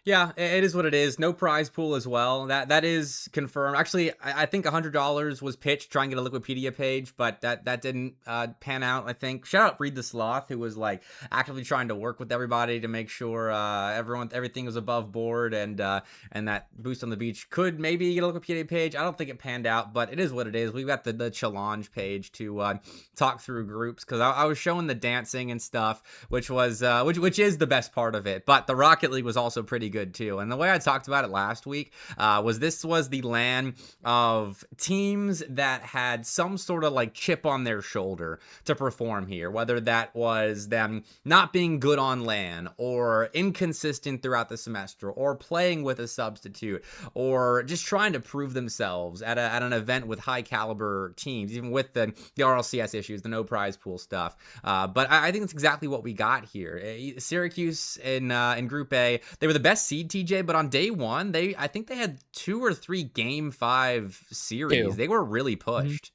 Yeah, it is what it is. No prize pool as well. That is confirmed. Actually, I think $100 was pitched trying to get a Wikipedia page, but that didn't pan out, I think. Shout out Reed the Sloth, who was like actively trying to work with everybody to make sure everything was above board, and that Boost on the Beach could maybe get a Wikipedia page. I don't think it panned out, but it is what it is. We've got the challenge page to talk through groups, because I was showing the dancing and stuff, which is the best part of it. But the Rocket League was also pretty good too. And the way I talked about it last week was this was the LAN of teams that had some sort of like chip on their shoulder to perform here, whether that was them not being good on LAN or inconsistent throughout the semester or playing with a substitute or just trying to prove themselves at an event with high caliber teams, even with the RLCS issues, the no prize pool stuff. But I think it's exactly what we got here. Syracuse in Group A, they were the best seed, TJ, but on day one, I think they had 2 or 3 Game 5 series. They were really pushed.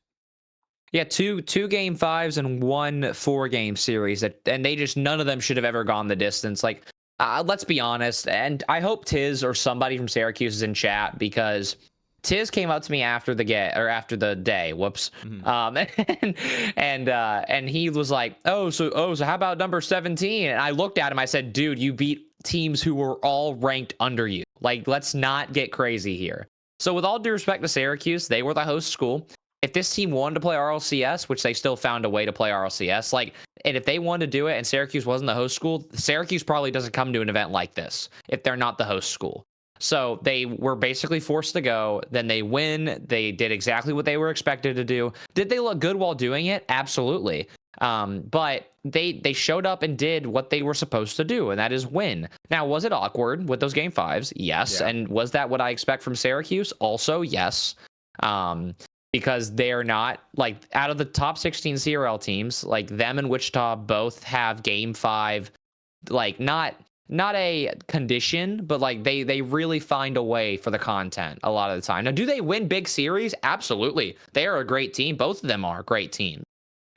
Yeah, two Game 5s and 1 4-game series, and they just, none of them should have ever gone the distance. Like, let's be honest, and I hope Tiz or somebody from Syracuse is in chat, because Tiz came up to me after the day. Whoops. And he was like, so how about number 17? And I looked at him. I said, dude, you beat teams who were all ranked under you. Like, let's not get crazy here. So with all due respect to Syracuse, they were the host school. If this team wanted to play RLCS, which they still found a way to play RLCS, and if they wanted to do it and Syracuse wasn't the host school, Syracuse probably doesn't come to an event like this if they're not the host school. So they were basically forced to go. Then they win. They did exactly what they were expected to do. Did they look good while doing it? Absolutely. But they showed up and did what they were supposed to do, and that is win. Now, was it awkward with those Game 5s? Yes. Yeah. And was that what I expect from Syracuse? Also, yes. Because they're not, like, out of the top 16 CRL teams, like, them and Wichita both have Game 5, like, not a condition, but like they really find a way for the content a lot of the time. Now, do they win big series? Absolutely. They are a great team. Both of them are great teams.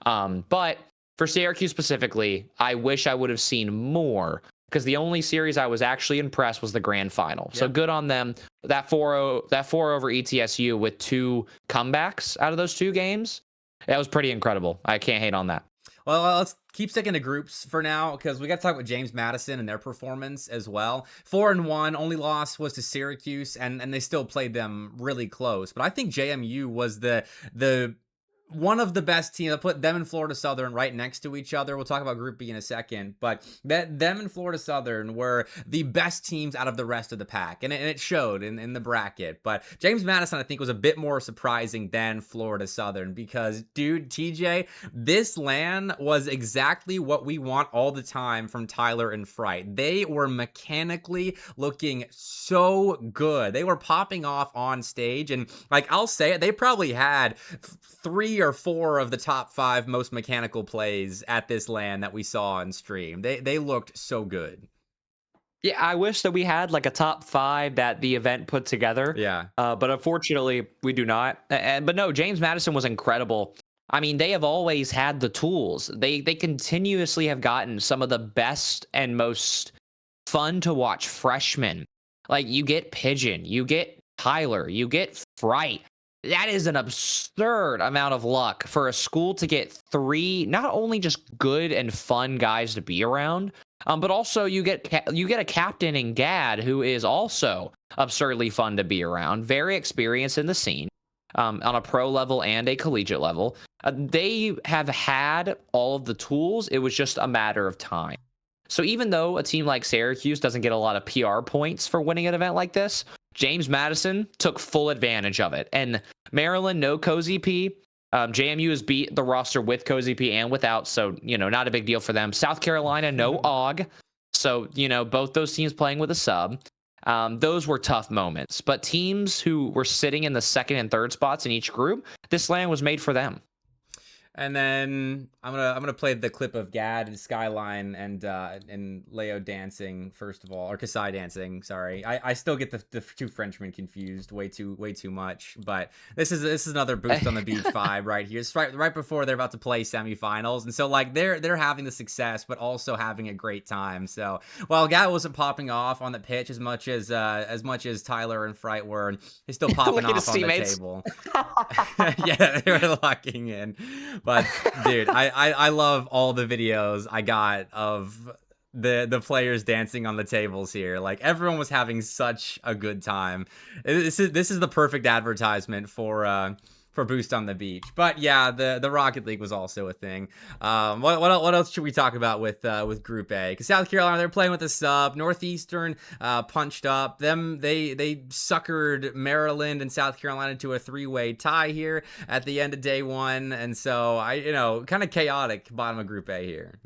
But for Syracuse specifically, I wish I would have seen more, because the only series I was actually impressed was the grand final. Yeah. So good on them. That 4 over ETSU with 2 comebacks out of those 2 games, that was pretty incredible. I can't hate on that. Well, let's keep sticking to groups for now, because we got to talk about James Madison and their performance as well. 4-1, only loss was to Syracuse, and they still played them really close. But I think JMU was the one of the best teams. I put them and Florida Southern right next to each other. We'll talk about Group B in a second, but them and Florida Southern were the best teams out of the rest of the pack, and it showed in the bracket. But James Madison, I think, was a bit more surprising than Florida Southern, because, dude, TJ, this LAN was exactly what we want all the time from Tyler and Fright. They were mechanically looking so good. They were popping off on stage, and, like, I'll say it, they probably had 3 or 4 of the top 5 most mechanical plays at this LAN that we saw on stream. They looked so good. Yeah, I wish that we had like a top 5 that the event put together. Yeah. But unfortunately, we do not. But no, James Madison was incredible. I mean, they have always had the tools. They continuously have gotten some of the best and most fun to watch freshmen. Like, you get Pigeon, you get Tyler, you get Fright. That is an absurd amount of luck for a school to get 3, not only just good and fun guys to be around, but also you get a captain in Gad who is also absurdly fun to be around, very experienced in the scene, on a pro level and a collegiate level. They have had all of the tools. It was just a matter of time. So even though a team like Syracuse doesn't get a lot of PR points for winning an event like this, James Madison took full advantage of it. And Maryland, no Cozy P. JMU has beat the roster with Cozy P and without, so, not a big deal for them. South Carolina, no AUG. So, both those teams playing with a sub. Those were tough moments. But teams who were sitting in the 2nd and 3rd spots in each group, this LAN was made for them. And then I'm gonna play the clip of Gad and Skyline and Leo dancing first of all, or Kasai dancing. Sorry, I still get the 2 Frenchmen confused way too much. But this is another boost on the Beach vibe right here. It's right before they're about to play semifinals, and so like they're having the success, but also having a great time. So while Gad wasn't popping off on the pitch as much as Tyler and Fright were, he's still popping off on teammates. The table. Yeah, they were locking in. But dude, I love all the videos I got of the players dancing on the tables here. Like, everyone was having such a good time. This is the perfect advertisement for for Boost on the Beach. But yeah, the Rocket League was also a thing. What else should we talk about with Group A? Because South Carolina, they're playing with a sub. Northeastern punched up. They suckered Maryland and South Carolina to a 3-way tie here at the end of day one, and so kind of chaotic bottom of Group A here.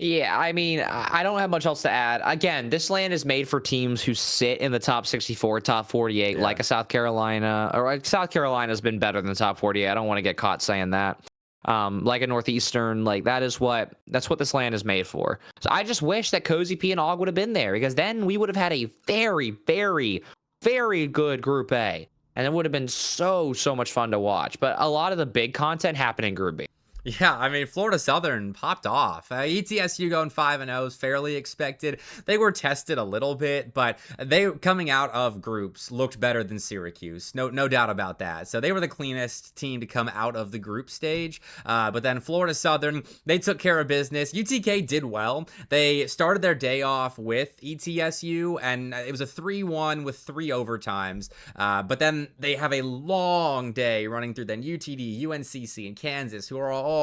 Yeah, I mean, I don't have much else to add. Again, this LAN is made for teams who sit in the top 64, top 48, like a South Carolina, or like South Carolina's been better than the top 48. I don't want to get caught saying that. Like a Northeastern, like that's what this LAN is made for. So I just wish that Cozy P and Og would have been there, because then we would have had a very, very, very good Group A, and it would have been so much fun to watch. But a lot of the big content happened in Group B. Yeah, I mean, Florida Southern popped off. ETSU going 5-0 is fairly expected. They were tested a little bit, but they, coming out of groups, looked better than Syracuse. No doubt about that. So they were the cleanest team to come out of the group stage. But then Florida Southern, they took care of business. UTK did well. They started their day off with ETSU, and it was a 3-1 with 3 overtimes. But then they have a long day running through then UTD, UNCC, and Kansas, who are all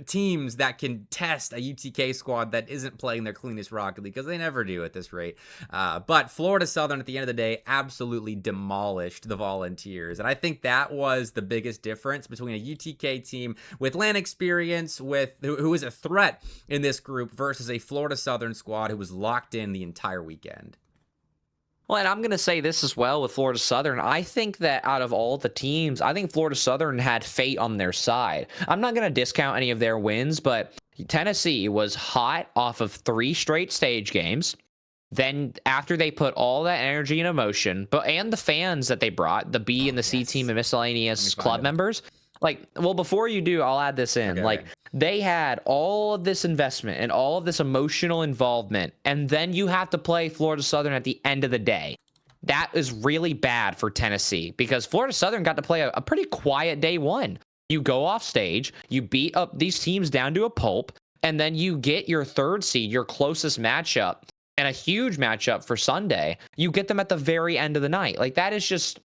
teams that can test a UTK squad that isn't playing their cleanest Rocket League, because they never do at this rate. But Florida Southern, at the end of the day, absolutely demolished the Volunteers. And I think that was the biggest difference between a UTK team with LAN experience, who is a threat in this group, versus a Florida Southern squad who was locked in the entire weekend. Well, and I'm going to say this as well with Florida Southern. I think that out of all the teams, I think Florida Southern had fate on their side. I'm not going to discount any of their wins, but Tennessee was hot off of 3 straight stage games. Then after they put all that energy and emotion, and the fans that they brought, the B and the C team and miscellaneous club members, before you do, I'll add this in. Okay. They had all of this investment and all of this emotional involvement, and then you have to play Florida Southern at the end of the day. That is really bad for Tennessee, because Florida Southern got to play a pretty quiet day one. You go off stage, you beat up these teams down to a pulp, and then you get your 3rd seed, your closest matchup, and a huge matchup for Sunday. You get them at the very end of the night. That is just,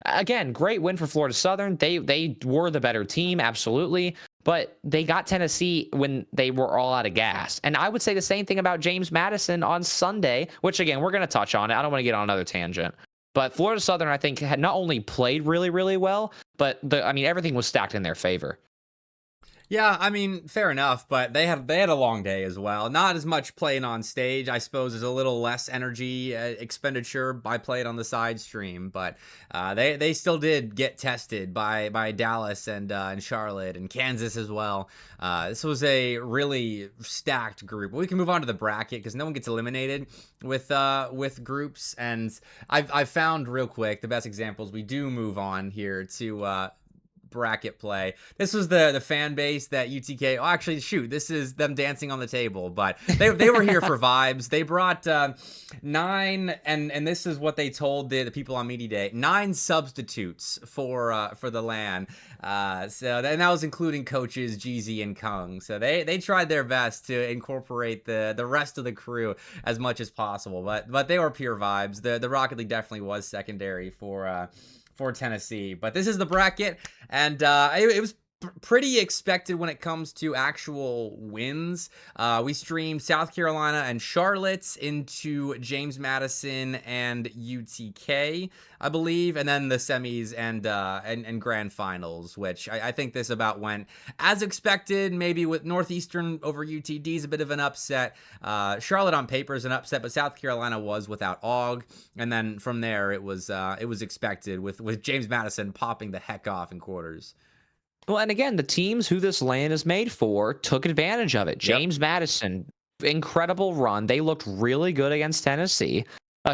again, great win for Florida Southern. They were the better team, absolutely. But they got Tennessee when they were all out of gas. And I would say the same thing about James Madison on Sunday, which, again, we're going to touch on it. I don't want to get on another tangent. But Florida Southern, I think, had not only played really, really well, but everything was stacked in their favor. Yeah, I mean, fair enough, but they had a long day as well. Not as much playing on stage, I suppose. There's a little less energy expenditure by playing on the side stream, but they still did get tested by Dallas and Charlotte and Kansas as well. This was a really stacked group. We can move on to the bracket, because no one gets eliminated with groups, and I've found real quick the best examples. We do move on here to bracket play. This was the fan base that UTK, this is them dancing on the table, but they were here for vibes. They brought 9, and this is what they told the people on media day, 9 substitutes for the LAN. And that was including coaches Jeezy and Kung. So they tried their best to incorporate the rest of the crew as much as possible, but they were pure vibes. The Rocket League definitely was secondary for Tennessee. But this is the bracket, and it was pretty expected when it comes to actual wins. We streamed South Carolina and Charlotte into James Madison and UTK, I believe, and then the semis and grand finals, which I think this about went as expected. Maybe with Northeastern over UTD is a bit of an upset. Charlotte on paper is an upset, but South Carolina was without Og, and then from there it was expected with James Madison popping the heck off in quarters. Well, and again, the teams who this LAN is made for took advantage of it. James Madison, incredible run. They looked really good against Tennessee.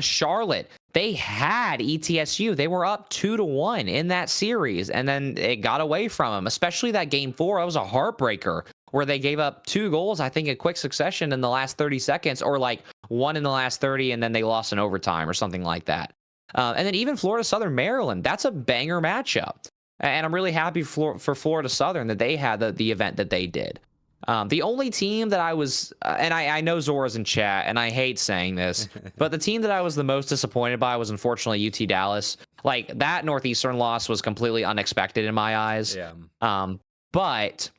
Charlotte, they had ETSU. They were up 2-1 in that series, and then it got away from them, especially that game 4. That was a heartbreaker where they gave up 2 goals, I think, in quick succession in the last 30 seconds, or like 1 in the last 30, and then they lost in overtime or something like that. And then even Florida Southern Maryland, that's a banger matchup. And I'm really happy for Florida Southern that they had the event that they did. The only team that I was, and I know Zora's in chat, and I hate saying this, but the team that I was the most disappointed by was unfortunately UT Dallas. Like that Northeastern loss was completely unexpected in my eyes. Yeah. But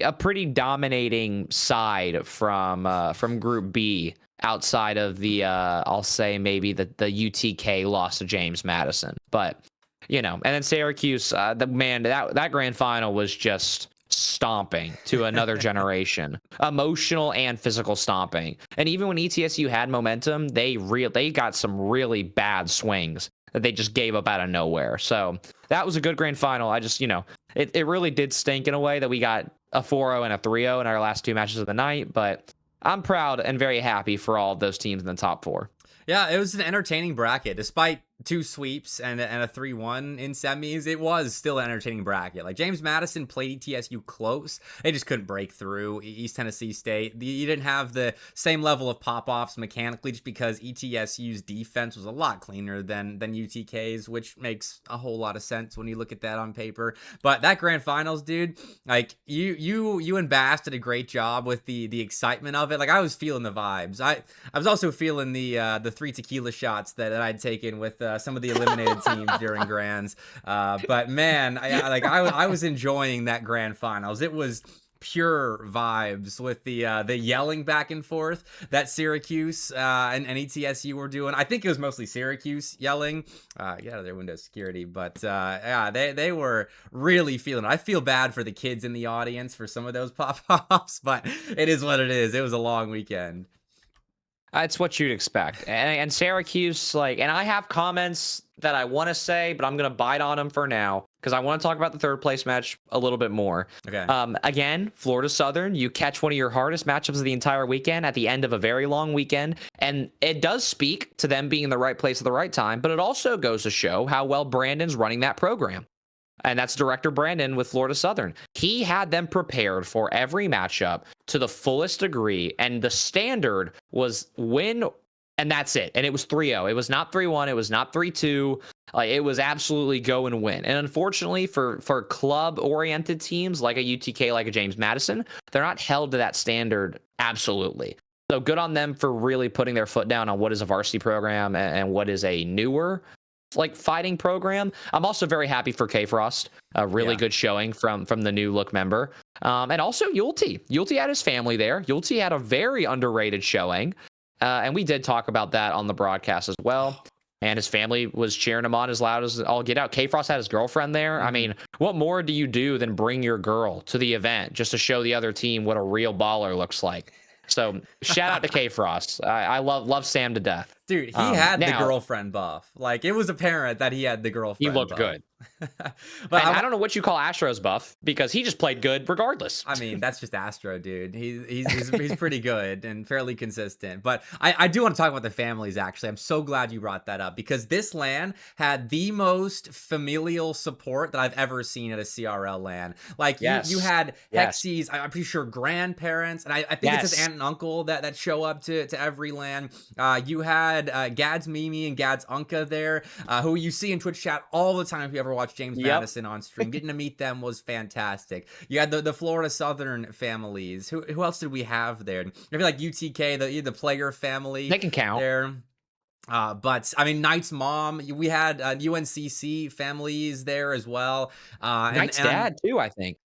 a pretty dominating side from Group B outside of the I'll say maybe the UTK loss to James Madison. But and then Syracuse, that grand final was just stomping to another generation, emotional and physical stomping. And even when ETSU had momentum, they got some really bad swings that they just gave up out of nowhere. So that was a good grand final. I just, it really did stink in a way that we got a 4-0 and a 3-0 in our last two matches of the night. But I'm proud and very happy for all of those teams in the top four. Yeah, it was an entertaining bracket. Despite 2 sweeps and a 3-1 in semis, it was still an entertaining bracket. Like, James Madison played ETSU close. They just couldn't break through East Tennessee State. You didn't have the same level of pop-offs mechanically just because ETSU's defense was a lot cleaner than UTK's, which makes a whole lot of sense when you look at that on paper. But that grand finals, dude, like, you and Bass did a great job with the excitement of it. Like, I was feeling the vibes. I was also feeling the 3 tequila shots that I'd taken with some of the eliminated teams during grands. But man, I was enjoying that grand finals. It was pure vibes with the yelling back and forth that Syracuse and ETSU were doing. I think it was mostly Syracuse yelling. Get out of their window security. But yeah, they were really feeling it. I feel bad for the kids in the audience for some of those pop-offs, but it is what it is. It was a long weekend. It's what you'd expect. And Syracuse, and I have comments that I want to say, but I'm going to bite on them for now because I want to talk about the third place match a little bit more. Okay. Again, Florida Southern, you catch one of your hardest matchups of the entire weekend at the end of a very long weekend. And it does speak to them being in the right place at the right time, but it also goes to show how well Brandon's running that program. And that's Director Brandon with Florida Southern. He had them prepared for every matchup to the fullest degree, and the standard was win, and that's it. And it was 3-0. It was not 3-1. It was not 3-2. It was absolutely go and win. And unfortunately, for club-oriented teams like a UTK, like a James Madison, they're not held to that standard absolutely. So good on them for really putting their foot down on what is a varsity program and what is a newer fighting program. I'm also very happy for K-Frost. A really good showing from the new look member. And also Yulte. Yulte had his family there. Yulte had a very underrated showing. And we did talk about that on the broadcast as well. And his family was cheering him on as loud as all get out. K-Frost had his girlfriend there. I mean, what more do you do than bring your girl to the event just to show the other team what a real baller looks like? So shout out to K-Frost. I love Sam to death. Dude, he had the girlfriend buff. Like, it was apparent that he had the girlfriend He looked buff. good. But I don't know what you call Astro's buff because he just played good regardless. I mean, that's just Astro, dude. He's pretty good and fairly consistent. But I do want to talk about the families, actually. I'm so glad you brought that up because this LAN had the most familial support that I've ever seen at a CRL LAN. Like, you had Hexy's, I'm pretty sure, grandparents, and I think it's his aunt and uncle that show up to every LAN. You had Gad's Mimi and Gad's Unka there, who you see in Twitch chat all the time if you ever watch James Madison on stream. Getting to meet them was fantastic. You had the Florida Southern families. Who else did we have there? I feel like UTK, the player family. They can count there. But I mean, Knight's mom. We had UNCC families there as well. Knight's dad too, I think.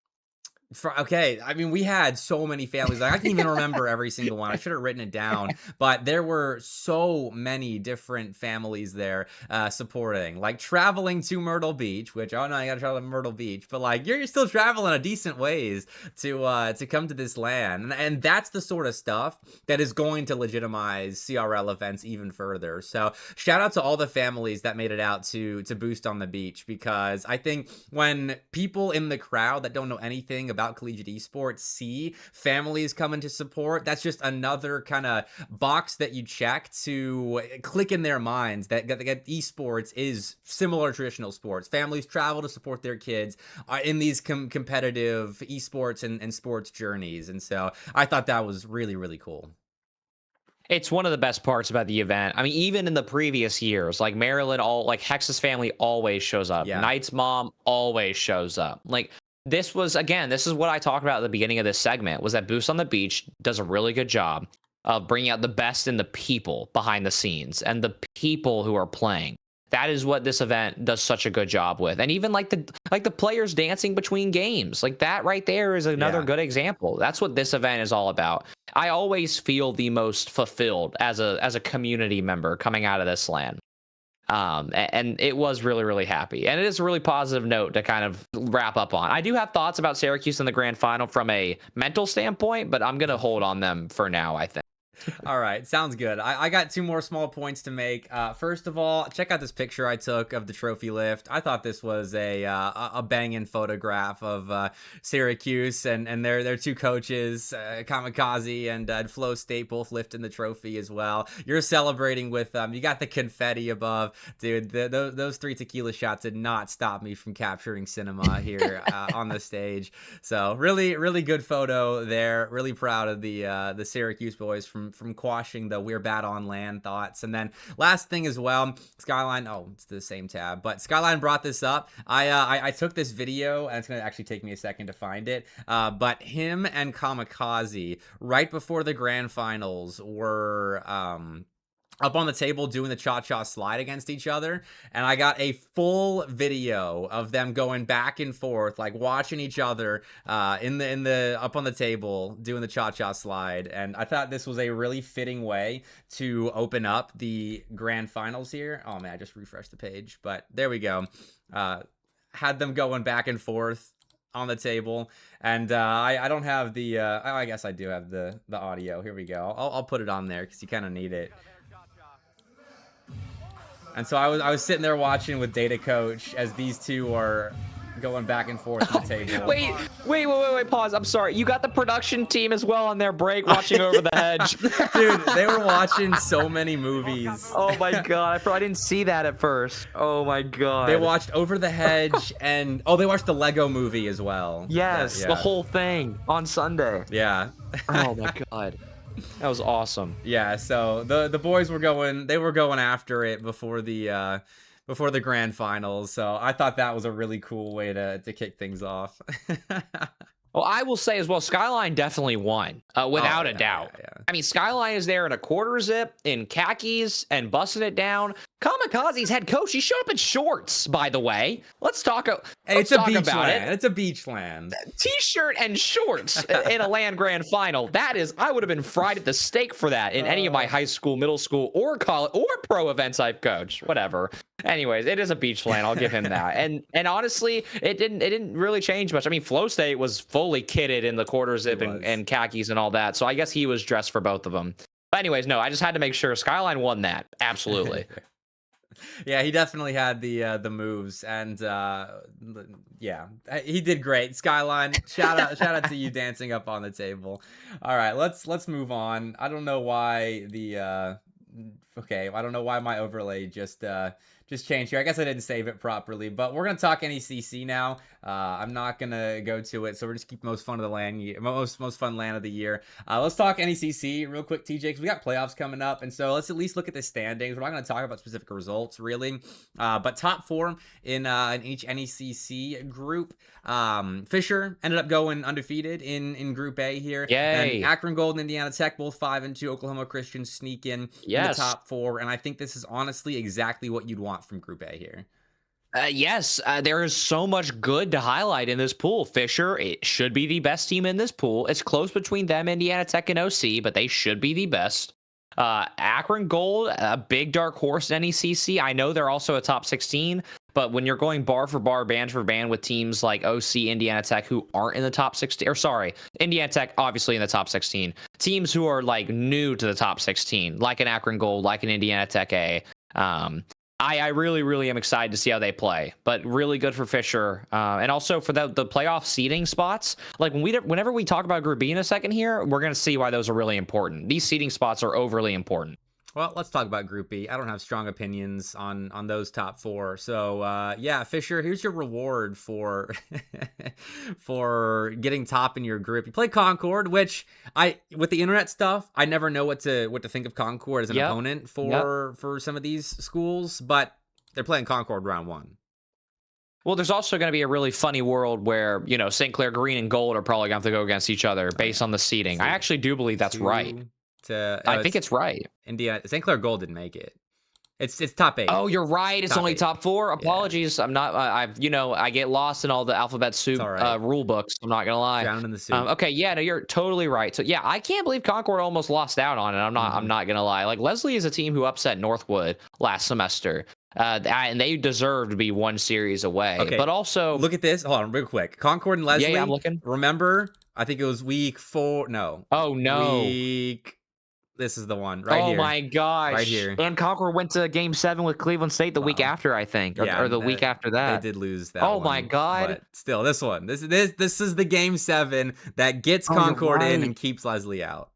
Okay, I mean, we had so many families. Like, I can't even remember every single one. I should have written it down, but there were so many different families there supporting. Like, traveling to Myrtle Beach, which, oh no, you gotta travel to Myrtle Beach, but like, you're still traveling a decent ways to come to this LAN, and that's the sort of stuff that is going to legitimize CRL events even further. So shout out to all the families that made it out to Boost on the Beach, because I think when people in the crowd that don't know anything about Collegiate Esports see families coming to support, that's just another kind of box that you check to click in their minds that esports is similar to traditional sports. Families travel to support their kids in these competitive esports and sports journeys, and so I thought that was really, really cool. It's one of the best parts about the event. I mean, even in the previous years, like Maryland, Hex's family always shows up. Knight's mom always shows up. Like, this is what I talked about at the beginning of this segment, was that Boost on the Beach does a really good job of bringing out the best in the people behind the scenes and the people who are playing. That is what this event does such a good job with. And even like the players dancing between games, like that right there is another good example. That's what this event is all about. I always feel the most fulfilled as a community member coming out of this LAN. And it was really, really happy. And it is a really positive note to kind of wrap up on. I do have thoughts about Syracuse in the grand final from a mental standpoint, but I'm going to hold on them for now, I think. All right, sounds good. I got 2 more small points to make. First of all, check out this picture I took of the trophy lift. I thought this was a banging photograph of Syracuse and their 2 coaches, Kamikaze and Flo State, both lifting the trophy as well. You're celebrating with them. You got the confetti above, dude. Those 3 tequila shots did not stop me from capturing cinema here on the stage. So really, really good photo there. Really proud of the Syracuse boys from quashing the "we're bad on LAN" thoughts. And then last thing as well, Skyline, it's the same tab, but Skyline brought this up. I took this video, and it's gonna actually take me a second to find it, but him and Kamikaze right before the grand finals were up on the table doing the cha-cha slide against each other, and I got a full video of them going back and forth, like watching each other in the up on the table doing the cha-cha slide. And I thought this was a really fitting way to open up the grand finals here. Oh man, I just refreshed the page, but there we go. Had them going back and forth on the table, and I don't have the I guess I do have the audio. Here we go. I'll put it on there because you kind of need it. And so I was sitting there watching with Data Coach as these 2 are going back and forth on the table. Wait, pause. I'm sorry. You got the production team as well on their break watching Over the Hedge. Dude, they were watching so many movies. Oh my god. I didn't see that at first. Oh my god. They watched Over the Hedge and they watched the Lego movie as well. Yes, the whole thing on Sunday. Yeah. Oh my god. That was awesome. Yeah, so the boys were going after it before the grand finals. So I thought that was a really cool way to kick things off. Well, I will say as well, Skyline definitely won, without a doubt. Yeah. I mean, Skyline is there in a quarter zip, in khakis, and busting it down. Kamikaze's head coach, he showed up in shorts, by the way. Let's talk about it. It's a beach LAN. T-shirt and shorts in a LAN grand final. That is, I would have been fried at the stake for that in any of my high school, middle school, or college, or pro events I've coached. Whatever. Anyways, it is a beach LAN. I'll give him that. And honestly, it didn't really change much. I mean, Flo State was fully kitted in the quarter zip and khakis and all that. So I guess he was dressed for both of them. But anyways, no, I just had to make sure Skyline won that. Absolutely. Yeah, he definitely had the moves, and yeah, he did great. Skyline, shout out to you dancing up on the table. All right, let's move on. I don't know why I don't know why my overlay just changed here. I guess I didn't save it properly, but we're gonna talk NECC now. I'm not gonna go to it, so we're just keep most fun LAN of the year. Let's talk NECC real quick, TJ, because we got playoffs coming up, and so let's at least look at the standings. We're not gonna talk about specific results really, but top 4 in each NECC group. Fisher ended up going undefeated in Group A here. Yay! And Akron Gold and Indiana Tech both 5-2. Oklahoma Christian sneak in the top 4, and I think this is honestly exactly what you'd want from Group A here. Yes, there is so much good to highlight in this pool. Fisher, it should be the best team in this pool. It's close between them, Indiana Tech, and OC, but they should be the best. Akron Gold, a big dark horse in NECC. I know they're also a top 16, but when you're going bar for bar, band for band with teams like OC, Indiana Tech, who aren't in the top 16, or sorry, Indiana Tech, obviously in the top 16, teams who are like new to the top 16, like an Akron Gold, like an Indiana Tech A, I really, really am excited to see how they play, but really good for Fisher. And also for the playoff seeding spots. Like whenever we talk about Group B in a second here, we're going to see why those are really important. These seeding spots are overly important. Well, let's talk about Group B. I don't have strong opinions on those top 4. So, yeah, Fisher, here's your reward for for getting top in your group. You play Concord, which with the internet stuff, I never know what to think of Concord as an opponent for some of these schools, but they're playing Concord round 1. Well, there's also going to be a really funny world where, St. Clair Green and Gold are probably going to have to go against each other based on the seeding. I actually do believe that's right. I think it's right. St. Clair Gold didn't make it. It's top 8. Oh, you're right. It's Top only 8. top 4. Yeah. Apologies. I'm not. I get lost in all the alphabet soup all right. rule books. I'm not gonna lie. Drowning in the soup. Okay, yeah, no, you're totally right. So yeah, I can't believe Concord almost lost out on it. I'm not gonna lie. Like Leslie is a team who upset Northwood last semester, and they deserve to be one series away. Okay, But also, look at this. Hold on, real quick. Concord and Leslie. yeah, I'm looking. Remember, I think it was week 4. No. Oh no. Week. This is the one right here. Oh my gosh. Right here. And Concord went to Game 7 with Cleveland State the week after, I think, or the week after that. They did lose that. Oh one, my god. But still, this one. This is the Game 7 that gets Concord in and keeps Leslie out.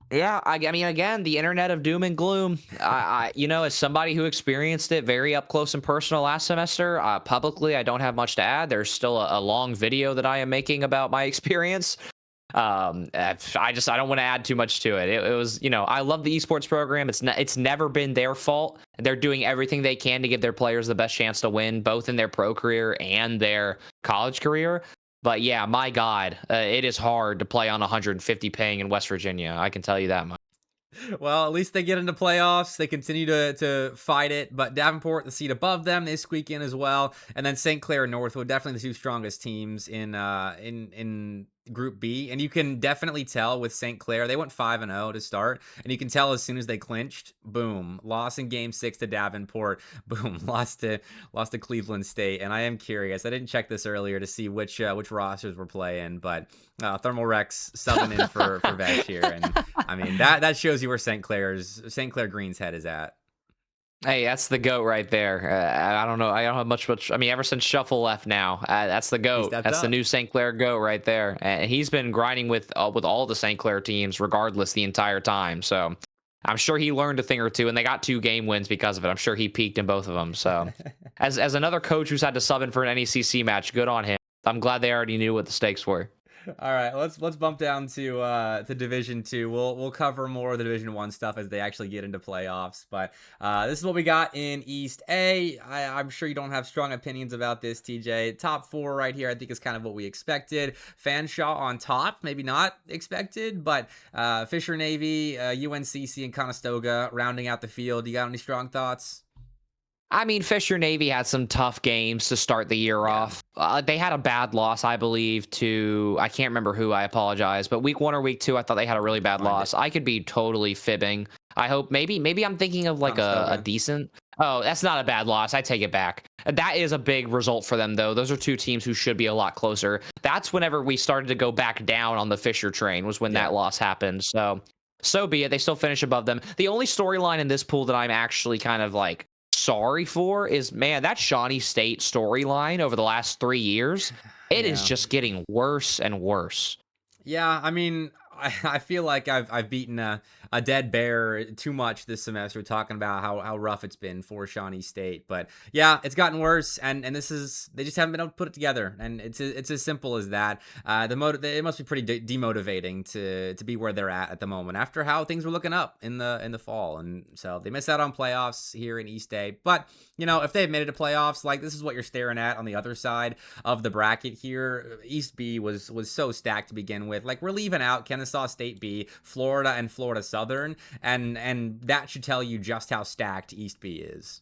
Yeah, I mean, again, the internet of doom and gloom. As somebody who experienced it very up close and personal last semester, publicly, I don't have much to add. There's still a long video that I am making about my experience. I don't want to add too much to it. It was, I love the esports program. It's never been their fault. They're doing everything they can to give their players the best chance to win, both in their pro career and their college career. But yeah, my God, it is hard to play on 150 ping in West Virginia. I can tell you that much. Well, at least they get into playoffs. They continue to fight it, but Davenport, the seat above them, they squeak in as well. And then St. Clair and Northwood, definitely the two strongest teams in Group B. And you can definitely tell with St. Clair, they went 5-0 to start, and you can tell as soon as they clinched, boom, loss in Game 6 to Davenport, boom, lost to Cleveland State. And I am curious, I didn't check this earlier to see which rosters were playing, but Thermal Rex subbing in for Vesh here, and I mean that shows you where St. Clair Green's head is at. Hey, that's the GOAT right there. I don't know. I don't have much. I mean, ever since Shuffle left now, that's the GOAT. That's the new St. Clair GOAT right there. And he's been grinding with all the St. Clair teams regardless the entire time. So I'm sure he learned a thing or two, and they got 2 game wins because of it. I'm sure he peaked in both of them. So as another coach who's had to sub in for an NECC match, good on him. I'm glad they already knew what the stakes were. All right, let's bump down to Division 2. We'll cover more of the Division 1 stuff as they actually get into playoffs. But this is what we got in East A. I'm sure you don't have strong opinions about this, TJ. Top 4 right here, I think, is kind of what we expected. Fanshawe on top, maybe not expected, but Fisher Navy, UNCC, and Conestoga rounding out the field. You got any strong thoughts? I mean, Fisher Navy had some tough games to start the year off. They had a bad loss, I believe, I can't remember who, I apologize, but week 1 or week 2, I thought they had a really bad loss. I could be totally fibbing. I hope maybe I'm thinking of like a decent. Oh, that's not a bad loss. I take it back. That is a big result for them, though. Those are 2 teams who should be a lot closer. That's whenever we started to go back down on the Fisher train, was when that loss happened. So be it. They still finish above them. The only storyline in this pool that I'm actually kind of like sorry for is, man, that Shawnee State storyline over the last 3 years, it is just getting worse and worse. Yeah, I mean, I feel like I've beaten a dead bear too much this semester talking about how rough it's been for Shawnee State. But yeah, it's gotten worse, and they just haven't been able to put it together, and it's as simple as that. It must be pretty demotivating to be where they're at the moment after how things were looking up in the fall, and so they miss out on playoffs here in East A. But if they had made it to playoffs, like, this is what you're staring at on the other side of the bracket here. East B was so stacked to begin with. Like, we're leaving out Kennesaw State B, Florida, and Florida Southern, and that should tell you just how stacked East B is.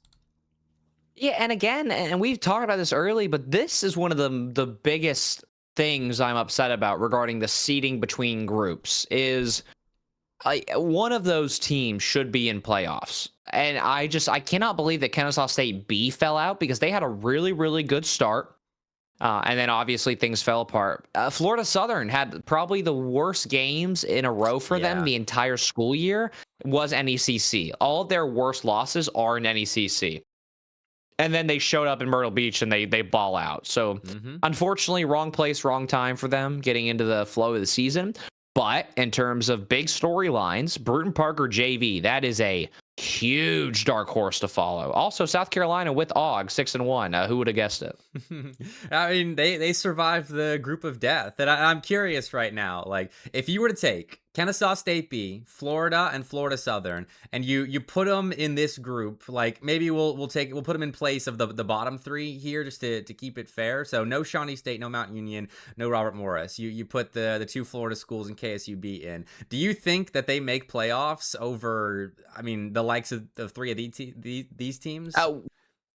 Yeah, and again, and we've talked about this early, but this is one of the biggest things I'm upset about regarding the seeding between groups is one of those teams should be in playoffs. And I cannot believe that Kennesaw State B fell out, because they had a really, really good start. And then obviously things fell apart. Florida Southern had probably the worst games in a row for them the entire school year, was NECC. All of their worst losses are in NECC. And then they showed up in Myrtle Beach and they ball out. So unfortunately, wrong place, wrong time for them getting into the flow of the season. But in terms of big storylines, Bruton Parker JV, that is a huge dark horse to follow. Also, South Carolina with AUG 6-1. Who would have guessed it? I mean, they survived the group of death, and I'm curious right now. Like, if you were to take Kennesaw State B, Florida, and Florida Southern, and you put them in this group. Like maybe we'll put them in place of the bottom three here just to keep it fair. So no Shawnee State, no Mount Union, no Robert Morris. You put the two Florida schools and KSUB in. Do you think that they make playoffs over? I mean, the likes of the three of these teams?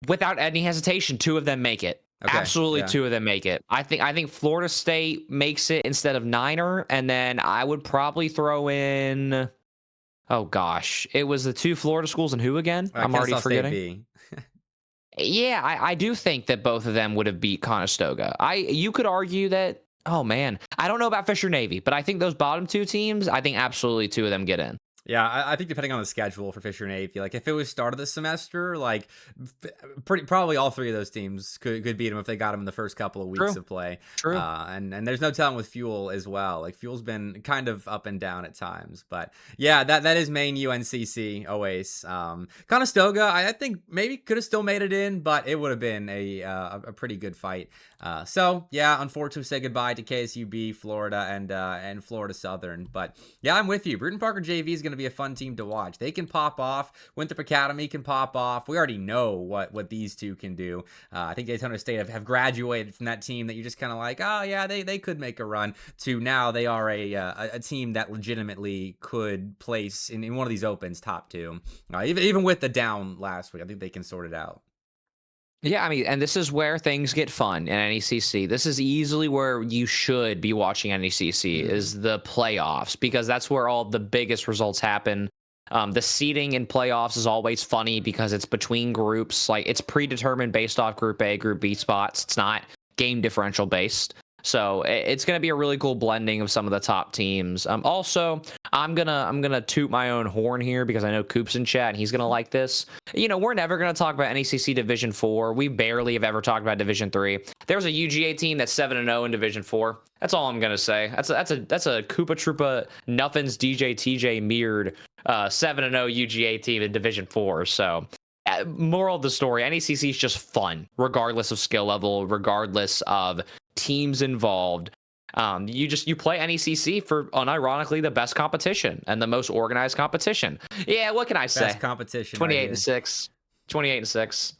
Without any hesitation, two of them make it. Okay, absolutely, yeah. Two of them make it. I think Florida State makes it instead of Niner, and then I would probably throw in. Oh gosh, it was the two Florida schools and who again? I'm already forgetting. Yeah, I do think that both of them would have beat Conestoga. You could argue that. Oh man, I don't know about Fisher Navy, but I think those bottom two teams, I think absolutely two of them get in. Yeah, I think depending on the schedule for Fisher Navy, like if it was start of the semester, like probably all three of those teams could beat them if they got them in the first couple of weeks of play. True. And there's no telling with Fuel as well. Like Fuel's been kind of up and down at times, but yeah, that is main UNCC always. Conestoga, I think maybe could have still made it in, but it would have been a pretty good fight. So yeah, unfortunately, say goodbye to KSUB, Florida, and Florida Southern. But yeah, I'm with you. Bruton Parker JV is going to be a fun team to watch. They can pop off. Winthrop Academy can pop off. We already know what these two can do. I think Daytona State have graduated from that team that you just kind of like, oh yeah, they could make a run, to now they are a team that legitimately could place in one of these opens top two. Even with the down last week, I think they can sort it out. Yeah, I mean, and this is where things get fun in NECC. This is easily where you should be watching NECC, is the playoffs, because that's where all the biggest results happen. The seeding in playoffs is always funny because it's between groups. Like, it's predetermined based off Group A, Group B spots. It's not game differential based. So it's going to be a really cool blending of some of the top teams. Also, I'm gonna toot my own horn here because I know Coop's in chat and he's gonna like this. You know, we're never gonna talk about NECC Division 4. We barely have ever talked about Division 3. There's a UGA team that's 7-0 in Division 4. That's all I'm gonna say. That's a Koopa Troopa Nothings DJTJ mirrored 7-0 UGA team in Division 4. So. Moral of the story, NECC is just fun, regardless of skill level, regardless of teams involved. You play NECC for unironically the best competition and the most organized competition. Yeah, what can I say? Best competition. 28-6. 28-6.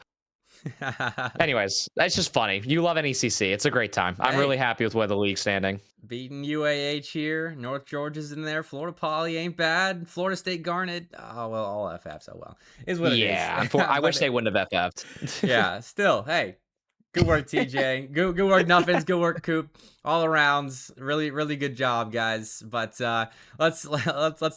Anyways, that's just funny. You love NECC. It's a great time. Hey, I'm really happy with where the league's standing. Beating UAH here. North Georgia's in there. Florida Poly ain't bad. Florida State Garnet. Oh, well, all FFs. Oh, well. Is what it is. Yeah, I wish they wouldn't have FF'd. Yeah, still, hey. Good work, TJ. Good work, Nuffins. Good work, Coop. All arounds, really good job, guys. But let's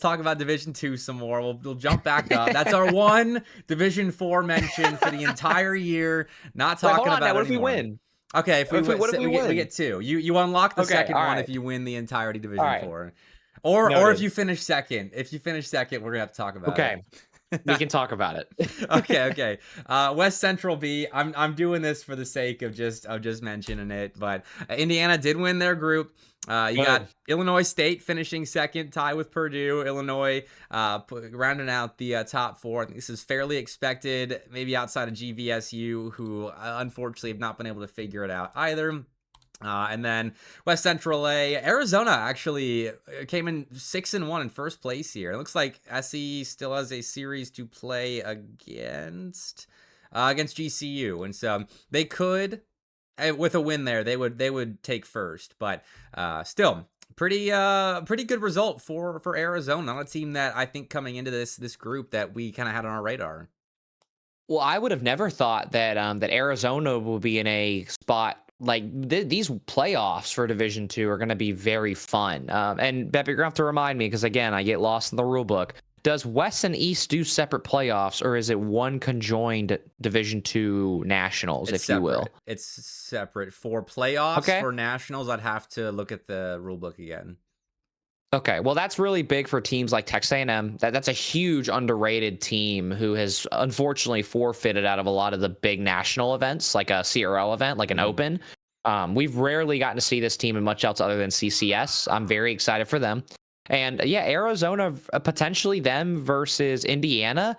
talk about Division 2 some more. We'll jump back up. That's our one Division 4 mention for the entire year. Not talking about it. What if we win? Okay, if we win, we get two. You unlock the second one if you win the entirety Division 4, or if you finish second. If you finish second, we're gonna have to talk about it. Okay. We can talk about it. Okay. West Central B. I'm doing this for the sake of just mentioning it, but Indiana did win their group. You got Illinois State finishing second, tie with Purdue. Illinois rounding out the top four. I think this is fairly expected, maybe outside of GVSU, who unfortunately have not been able to figure it out either. And then West Central A, Arizona actually came in 6-1 in first place here. It looks like SE still has a series to play against GCU, and so they could, with a win there, they would take first. But still, pretty good result for Arizona, not a team that I think coming into this group that we kind of had on our radar. Well, I would have never thought that that Arizona would be in a spot. Like, these playoffs for Division 2 are going to be very fun. And Bepic, you're going to have to remind me, because, again, I get lost in the rule book. Does West and East do separate playoffs, or is it one conjoined Division 2 nationals, if you will? It's separate. For playoffs, for nationals, I'd have to look at the rule book again. Okay, well, that's really big for teams like Texas A&M. That's a huge underrated team who has unfortunately forfeited out of a lot of the big national events, like a CRL event, like an Open. We've rarely gotten to see this team in much else other than CCS. I'm very excited for them. And yeah, Arizona, potentially them versus Indiana.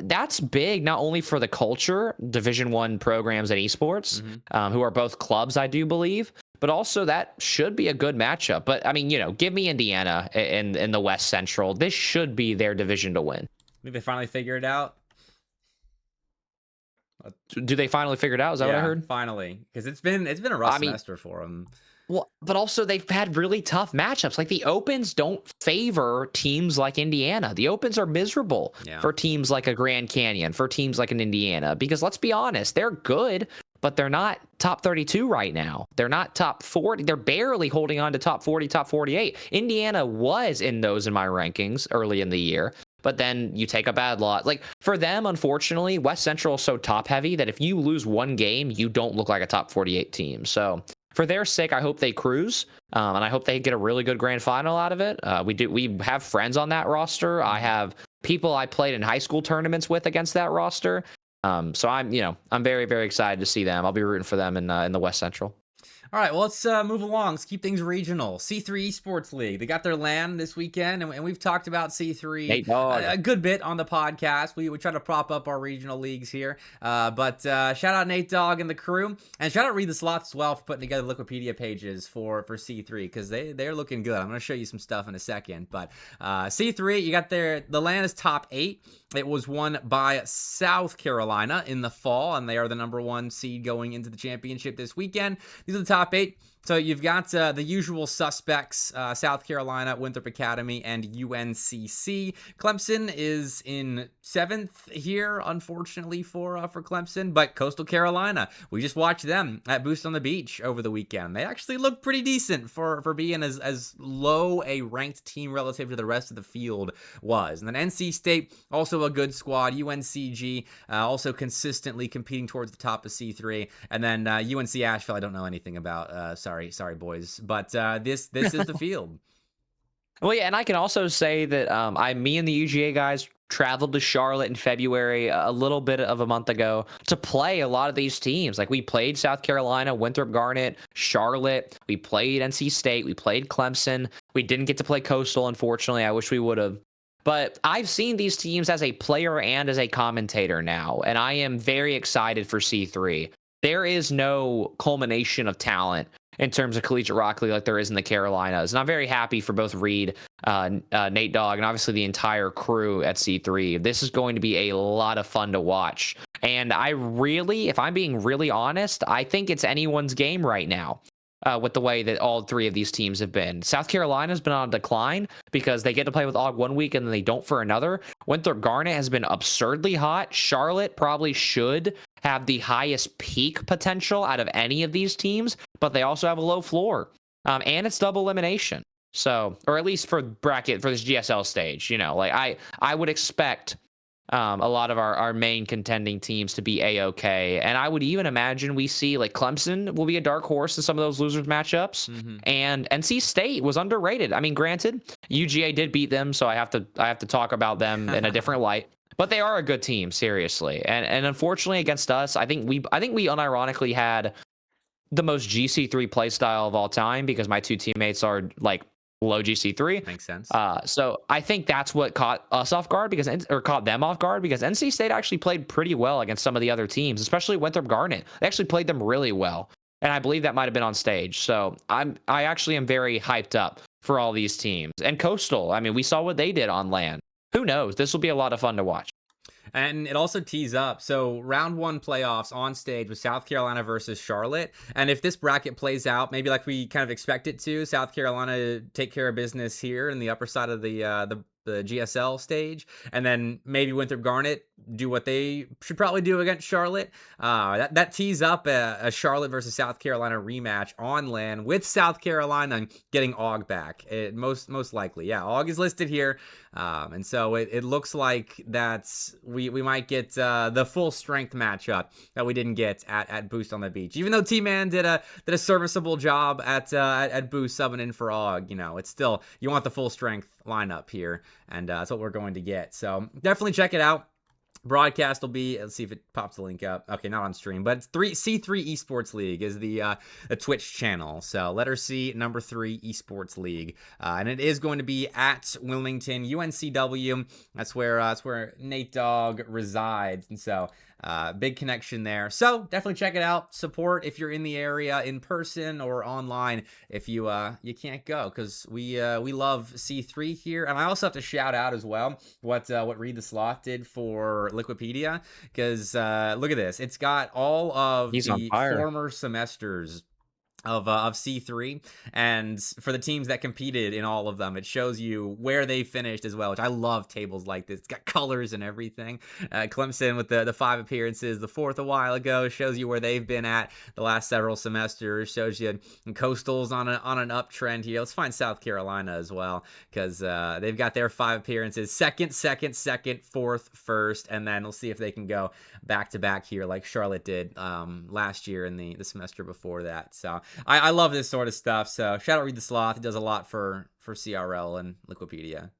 That's big, not only for the culture, Division 1 programs at esports, who are both clubs, I do believe, but also that should be a good matchup. But I mean, give me Indiana in the West Central. This should be their division to win. Maybe they finally figure it out. Do they finally figure it out? Is that what I heard? Finally, because it's been a rough semester for them. Well, but also they've had really tough matchups. Like the Opens don't favor teams like Indiana. The Opens are miserable for teams like a Grand Canyon, for teams like an Indiana, because let's be honest, they're good, but they're not top 32 right now. They're not top 40. They're barely holding on to top 40, top 48. Indiana was in those in my rankings early in the year. But then you take a bad loss. Like for them, unfortunately, West Central is so top heavy that if you lose one game, you don't look like a top 48 team. So for their sake, I hope they cruise, and I hope they get a really good grand final out of it. We have friends on that roster. I have people I played in high school tournaments with against that roster. So I'm very, very excited to see them. I'll be rooting for them in the West Central. All right, well, let's move along. Let's keep things regional. C3 Esports League. They got their LAN this weekend, and we've talked about C3 a good bit on the podcast. We try to prop up our regional leagues here. But shout out Nate Dogg and the crew. And shout out Read the Slots as well for putting together Wikipedia pages for C3, because they're looking good. I'm going to show you some stuff in a second. But C3, you got the LAN is top 8. It was won by South Carolina in the fall, and they are the #1 seed going into the championship this weekend. These are the top 8. So you've got the usual suspects, South Carolina, Winthrop Academy, and UNCC. Clemson is in 7th here, unfortunately, for Clemson. But Coastal Carolina, we just watched them at Boost on the Beach over the weekend. They actually look pretty decent for being as low a ranked team relative to the rest of the field was. And then NC State, also a good squad. UNCG, also consistently competing towards the top of C3. And then UNC Asheville, I don't know anything about. Sorry, boys. But this is the field. Well, yeah, and I can also say that me and the UGA guys traveled to Charlotte in February, a little bit of a month ago, to play a lot of these teams. Like we played South Carolina, Winthrop Garnet, Charlotte. We played NC State. We played Clemson. We didn't get to play Coastal, unfortunately. I wish we would have. But I've seen these teams as a player and as a commentator now, and I am very excited for C3. There is no culmination of talent in terms of Collegiate Rock League like there is in the Carolinas. And I'm very happy for both Reed, Nate Dogg, and obviously the entire crew at C3. This is going to be a lot of fun to watch. And if I'm being really honest, I think it's anyone's game right now. With the way that all 3 of these teams have been. South Carolina's been on a decline because they get to play with Og one week and then they don't for another. Winthrop Garnet has been absurdly hot. Charlotte probably should have the highest peak potential out of any of these teams, but they also have a low floor. And it's double elimination. So, or at least for this GSL stage, I would expect a lot of our main contending teams to be A-okay. And I would even imagine we see like Clemson will be a dark horse in some of those losers matchups. Mm-hmm. And NC State was underrated. I mean, granted, UGA did beat them, so I have to talk about them in a different light. But they are a good team, seriously. And unfortunately against us, I think we unironically had the most GC3 play style of all time because my 2 teammates are like low GC3. Makes sense. So I think that's what caught us off guard caught them off guard because NC State actually played pretty well against some of the other teams, especially Winthrop Garnet. They actually played them really well. And I believe that might have been on stage. So I actually am very hyped up for all these teams. And Coastal, I mean, we saw what they did on LAN. Who knows? This will be a lot of fun to watch. And it also tees up. So round 1 playoffs on stage with South Carolina versus Charlotte. And if this bracket plays out, maybe like we kind of expect it to, South Carolina take care of business here in the upper side of the GSL stage, and then maybe Winthrop Garnet do what they should probably do against Charlotte. That tees up a Charlotte versus South Carolina rematch on LAN with South Carolina getting Og back. Most likely, yeah. Og is listed here, and so it looks like we might get the full strength matchup that we didn't get at Boost on the Beach. Even though T-Man did a serviceable job at Boost subbing in for Og, it's still you want the full strength lineup here, and that's what we're going to get. So definitely check it out. Broadcast will be, let's see if it pops the link up. Okay, not on stream, but C3 Esports League is the a Twitch channel. So letter C, number 3 Esports League, and it is going to be at Wilmington UNCW. That's where Nate Dogg resides, and so big connection there. So definitely check it out. Support if you're in the area in person or online if you can't go, because we love C3 here. And I also have to shout out as well what Read the Sloth did for Liquipedia, because look at this. It's got all of the former semesters of C3, and for the teams that competed in all of them, it shows you where they finished as well, which I love tables like this. It's got colors and everything. Clemson with the 5 appearances, the 4th a while ago, shows you where they've been at the last several semesters, shows you Coastal's on an uptrend here. Let's find South Carolina as well, because they've got their 5 appearances, second, 4th, 1st, and then we'll see if they can go back to back here like Charlotte did last year in the semester before that. So I love this sort of stuff. So shout out Read the Sloth. He does a lot for CRL and Liquipedia.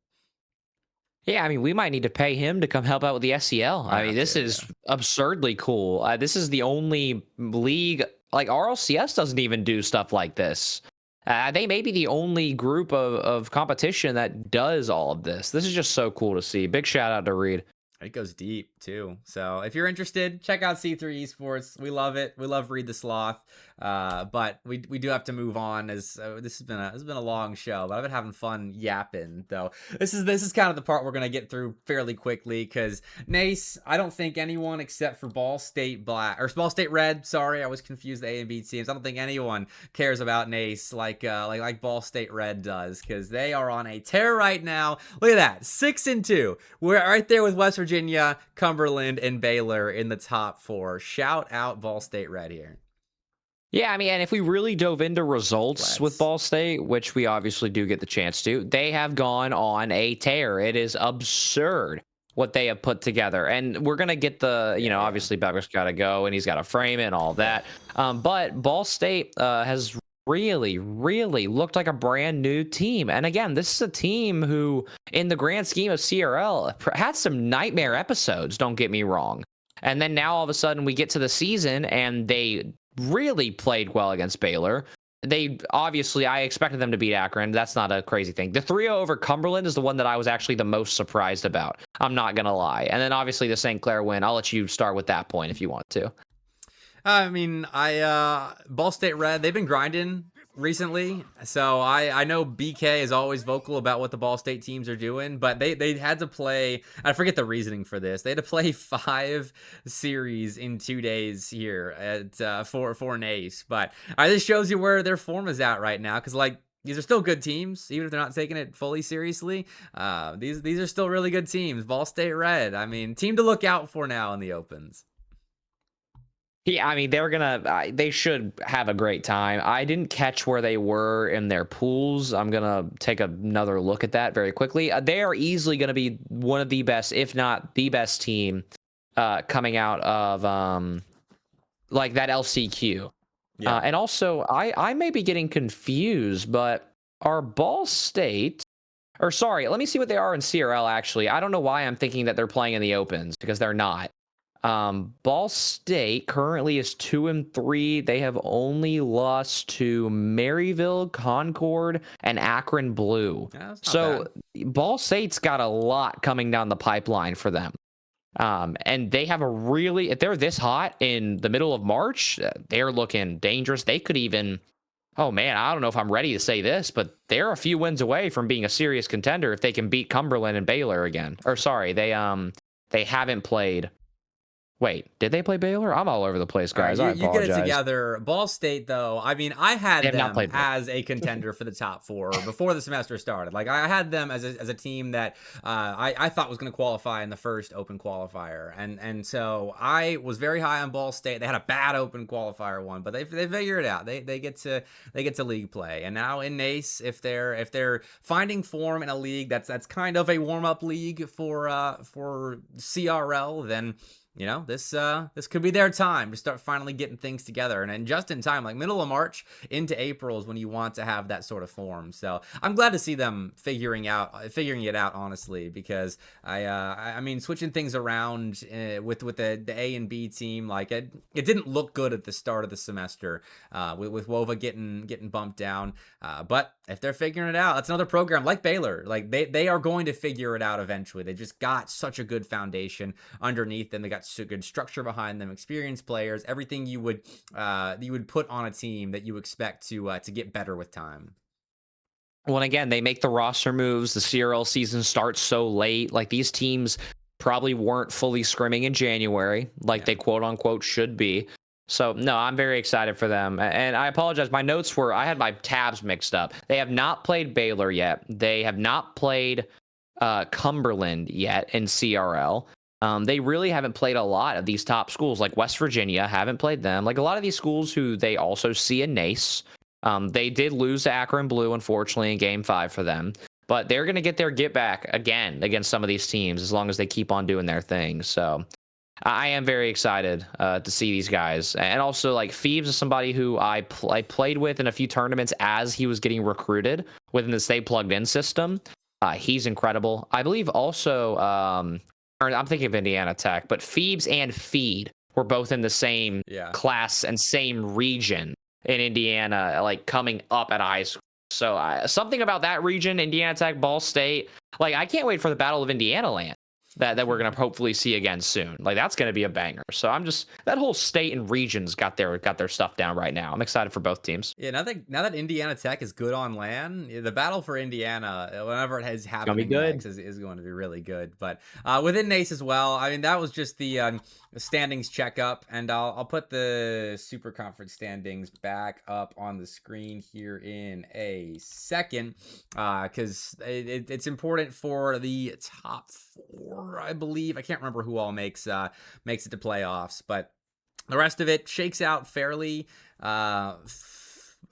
Yeah, I mean, we might need to pay him to come help out with the SEL. I mean, this is absurdly cool. This is the only league, like RLCS doesn't even do stuff like this. They may be the only group of competition that does all of this. This is just so cool to see. Big shout out to Reed. It goes deep too. So if you're interested, check out C3 Esports. We love it. We love Read the Sloth. But we do have to move on, as this has been a long show, but I've been having fun yapping though. This is kind of the part we're gonna get through fairly quickly, because Nace, I don't think anyone except for Ball State Red. Sorry, I was confused the A and B teams. I don't think anyone cares about Nace like Ball State Red does, because they are on a tear right now. Look at that, 6-2. We're right there with West Virginia, Cumberland, and Baylor in the top 4. Shout out Ball State Red here. Yeah, I mean, and if we really dove into results with Ball State, which we obviously do get the chance to, they have gone on a tear. It is absurd what they have put together. And we're going to get obviously Bepic's got to go and he's got to frame it and all that. But Ball State has really looked like a brand new team. And again, this is a team who, in the grand scheme of CRL, had some nightmare episodes, don't get me wrong. And then now all of a sudden we get to the season and they really played well against Baylor. I expected them to beat Akron. That's not a crazy thing. The 3-0 over Cumberland is the one that I was actually the most surprised about. I'm not going to lie. And then obviously the St. Clair win. I'll let you start with that point if you want to. I mean, Ball State Red, they've been grinding recently, so I know BK is always vocal about what the Ball State teams are doing, but they had to play, I forget the reasoning for this, they had to play 5 series in 2 days here at for Nace. But this shows you where their form is at right now, because these are still good teams, even if they're not taking it fully seriously. These are still really good teams. Ball State Red, I mean, team to look out for now in the opens. Yeah, I mean, they should have a great time. I didn't catch where they were in their pools. I'm going to take another look at that very quickly. They are easily going to be one of the best, if not the best team coming out of that LCQ. Yeah. And also, I may be getting confused, but are Ball State... Or sorry, let me see what they are in CRL, actually. I don't know why I'm thinking that they're playing in the opens, because they're not. Ball State currently is 2-3. They have only lost to Maryville, Concord, and Akron Blue. Yeah, so bad. Ball State's got a lot coming down the pipeline for them. And they have if they're this hot in the middle of March, they're looking dangerous. They could even, oh man, I don't know if I'm ready to say this, but they're a few wins away from being a serious contender if they can beat Cumberland and Baylor again. Or sorry, they haven't played. Wait, did they play Baylor? I'm all over the place, guys. I apologize. You get it together. Ball State, though, I mean, I had them as a contender for the top 4 before the semester started. I had them as a team that I thought was going to qualify in the first open qualifier, and so I was very high on Ball State. They had a bad open qualifier one, but they figured it out. They get to league play, and now in Nace, if they're finding form in a league that's kind of a warm up league for CRL, then you know, this could be their time to start finally getting things together, and just in time, like middle of March into April is when you want to have that sort of form. So I'm glad to see them figuring it out, honestly, because I mean, switching things around with the A and B team, like it didn't look good at the start of the semester with Wova getting bumped down, but if they're figuring it out, that's another program like Baylor. Like they are going to figure it out eventually. They just got such a good foundation underneath them. They got so good structure behind them, experienced players, everything you would put on a team that you expect to get better with time. Well, and again, they make the roster moves. The CRL season starts so late. Like these teams probably weren't fully scrimming in January, like they quote unquote should be. So no, I'm very excited for them. And I apologize. My notes were, I had my tabs mixed up. They have not played Baylor yet. They have not played Cumberland yet in CRL. They really haven't played a lot of these top schools, like West Virginia, haven't played them. Like a lot of these schools who they also see in NACE. They did lose to Akron Blue, unfortunately, in Game 5 for them. But they're going to get their get back again against some of these teams as long as they keep on doing their thing. So I am very excited to see these guys. And also, like, Phoebes is somebody who I played with in a few tournaments as he was getting recruited within the Stay Plugged In system. He's incredible. I believe also, I'm thinking of Indiana Tech, but Phoebes and Feed were both in the same class and same region in Indiana, like coming up at high school. So something about that region, Indiana Tech, Ball State, like I can't wait for the Battle of Indiana Land that we're going to hopefully see again soon. Like that's going to be a banger. So I'm just, that whole state and regions got their stuff down right now. I'm excited for both teams. Yeah, now that Indiana Tech is good on LAN, the battle for Indiana, whenever it has happening next, is going to be really good. But within NACE as well, I mean, that was just the standings checkup, and I'll put the Super Conference standings back up on the screen here in a second, because it's important for the top 4, I believe. I can't remember who all makes it to playoffs, but the rest of it shakes out fairly.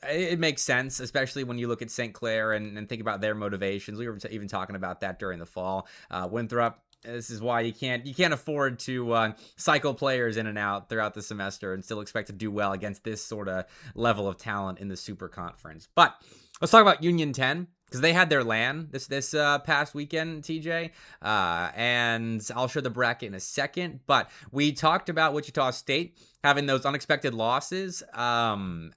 It makes sense, especially when you look at St. Clair and think about their motivations. We were even talking about that during the fall. Winthrop, this is why you can't afford to cycle players in and out throughout the semester and still expect to do well against this sort of level of talent in the Super Conference. But let's talk about Union 10. Because they had their LAN this past weekend, TJ, and I'll show the bracket in a second. But we talked about Wichita State having those unexpected losses, and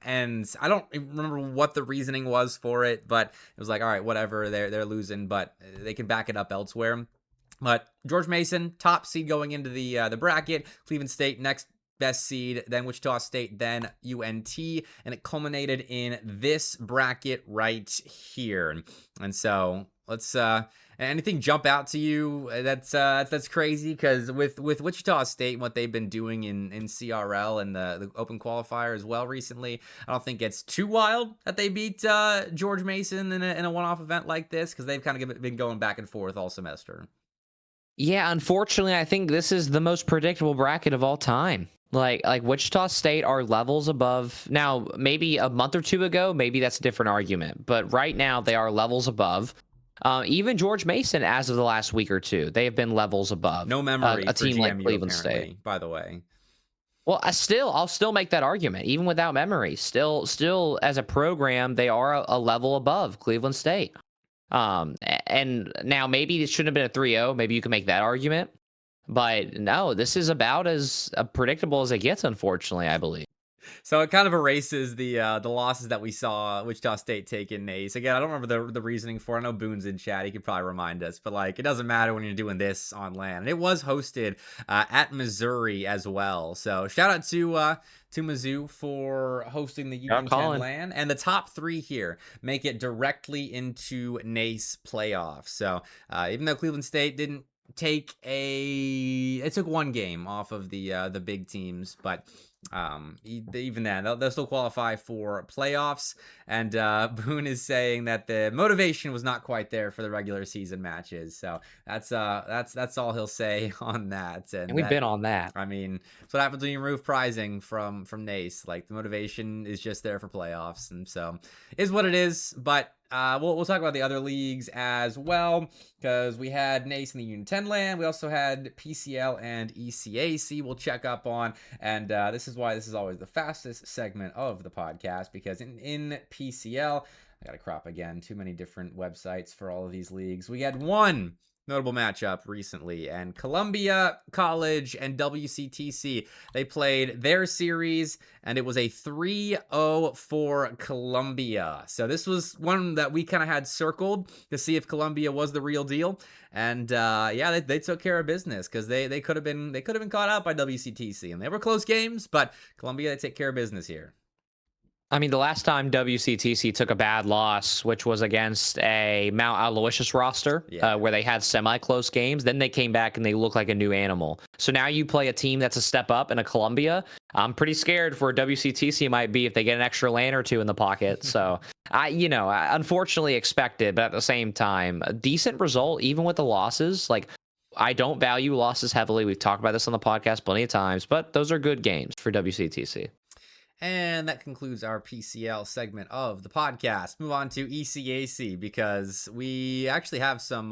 I don't remember what the reasoning was for it, but it was like, all right, whatever, they're losing, but they can back it up elsewhere. But George Mason, top seed going into the bracket, Cleveland State next best seed, then Wichita State, then UNT, and it culminated in this bracket right here. And so let's anything jump out to you that's crazy? Because with Wichita State and what they've been doing in CRL and the open qualifier as well recently, I don't think it's too wild that they beat George Mason in a one-off event like this, because they've kind of been going back and forth all semester. Yeah, unfortunately, I think this is the most predictable bracket of all time. Like Wichita State are levels above. Now, maybe a month or two ago, maybe that's a different argument. But right now, they are levels above. Even George Mason, as of the last week or two, they have been levels above. No memory a for team GMU, like Cleveland apparently, State. by the way. Well, I'll still make that argument, even without memory. Still, as a program, they are a level above Cleveland State. And now maybe it shouldn't have been a 3-0. Maybe you can make that argument. But no, this is about as predictable as it gets, unfortunately, I believe. So it kind of erases the losses that we saw Wichita State take in NACE. Again, I don't remember the reasoning for it. I know Boone's in chat. He could probably remind us. But, like, it doesn't matter when you're doing this on LAN. And it was hosted at Missouri as well. So shout out to Mizzou for hosting the Union 10 LAN. And the top 3 here make it directly into NACE playoffs. So even though Cleveland State didn't it took one game off of the big teams, but even then they'll still qualify for playoffs. And Boone is saying that the motivation was not quite there for the regular season matches, so that's all he'll say on that. And we've been on that. I mean, that's what happens when you remove prizing from NACE. Like, the motivation is just there for playoffs, and so is what it is. But we'll talk about the other leagues as well, because we had NACE in the Union 10 LAN. We also had PCL and ECAC we'll check up on. And this is why this is always the fastest segment of the podcast, because in PCL, I got to crop again, too many different websites for all of these leagues. We had one notable matchup recently, and Columbia College and WCTC, they played their series, and it was a 3-0 for Columbia. So this was one that we kind of had circled to see if Columbia was the real deal. And yeah, they took care of business, because they could have been caught out by WCTC, and they were close games, but Columbia, they take care of business here. I mean, the last time WCTC took a bad loss, which was against a Mount Aloysius roster, where they had semi-close games, then they came back and they look like a new animal. So now you play a team that's a step up in a Columbia. I'm pretty scared for WCTC might be if they get an extra LAN or two in the pocket. So I unfortunately expected, but at the same time, a decent result, even with the losses. Like, I don't value losses heavily. We've talked about this on the podcast plenty of times, but those are good games for WCTC. And that concludes our PCL segment of the podcast. Move on to ECAC, because we actually have some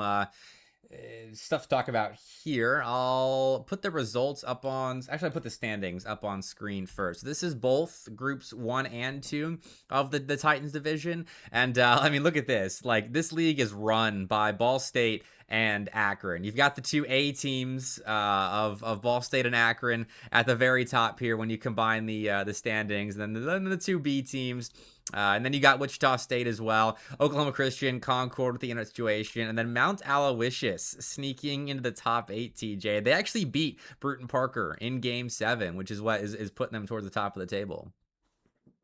stuff to talk about here. I'll put the results up on, actually I put the standings up on screen first. This is both groups 1 and 2 of the Titans division. And I mean, look at this. Like, this league is run by Ball State and Akron. You've got the two A teams of Ball State and Akron at the very top here when you combine the standings. And then the two B teams. And then you got Wichita State as well, Oklahoma Christian, Concord with the internet situation, and then Mount Aloysius sneaking into the top 8, TJ. They actually beat Bruton Parker in Game 7, which is what is putting them towards the top of the table.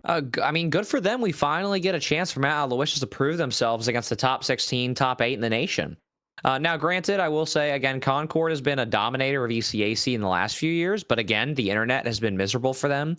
I mean, good for them. We finally get a chance for Mount Aloysius to prove themselves against the top 16, top 8 in the nation. Now, granted, I will say, again, Concord has been a dominator of ECAC in the last few years, but again, the internet has been miserable for them.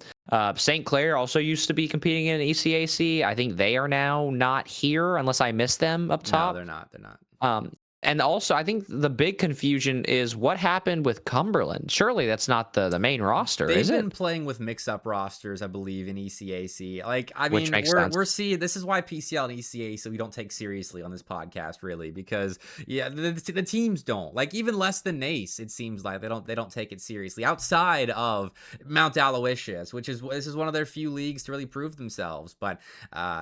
St. Clair also used to be competing in ECAC. I think they are now not here, unless I missed them up top. No, they're not. They're not. And also, I think the big confusion is what happened with Cumberland. Surely that's not the main roster, is it? They've been playing with mix-up rosters, I believe, in ECAC. Like, I mean, we're seeing, this is why PCL and ECAC we don't take seriously on this podcast, really, because yeah, the teams don't. Like, even less than NACE, it seems like they don't take it seriously outside of Mount Aloysius, this is one of their few leagues to really prove themselves. But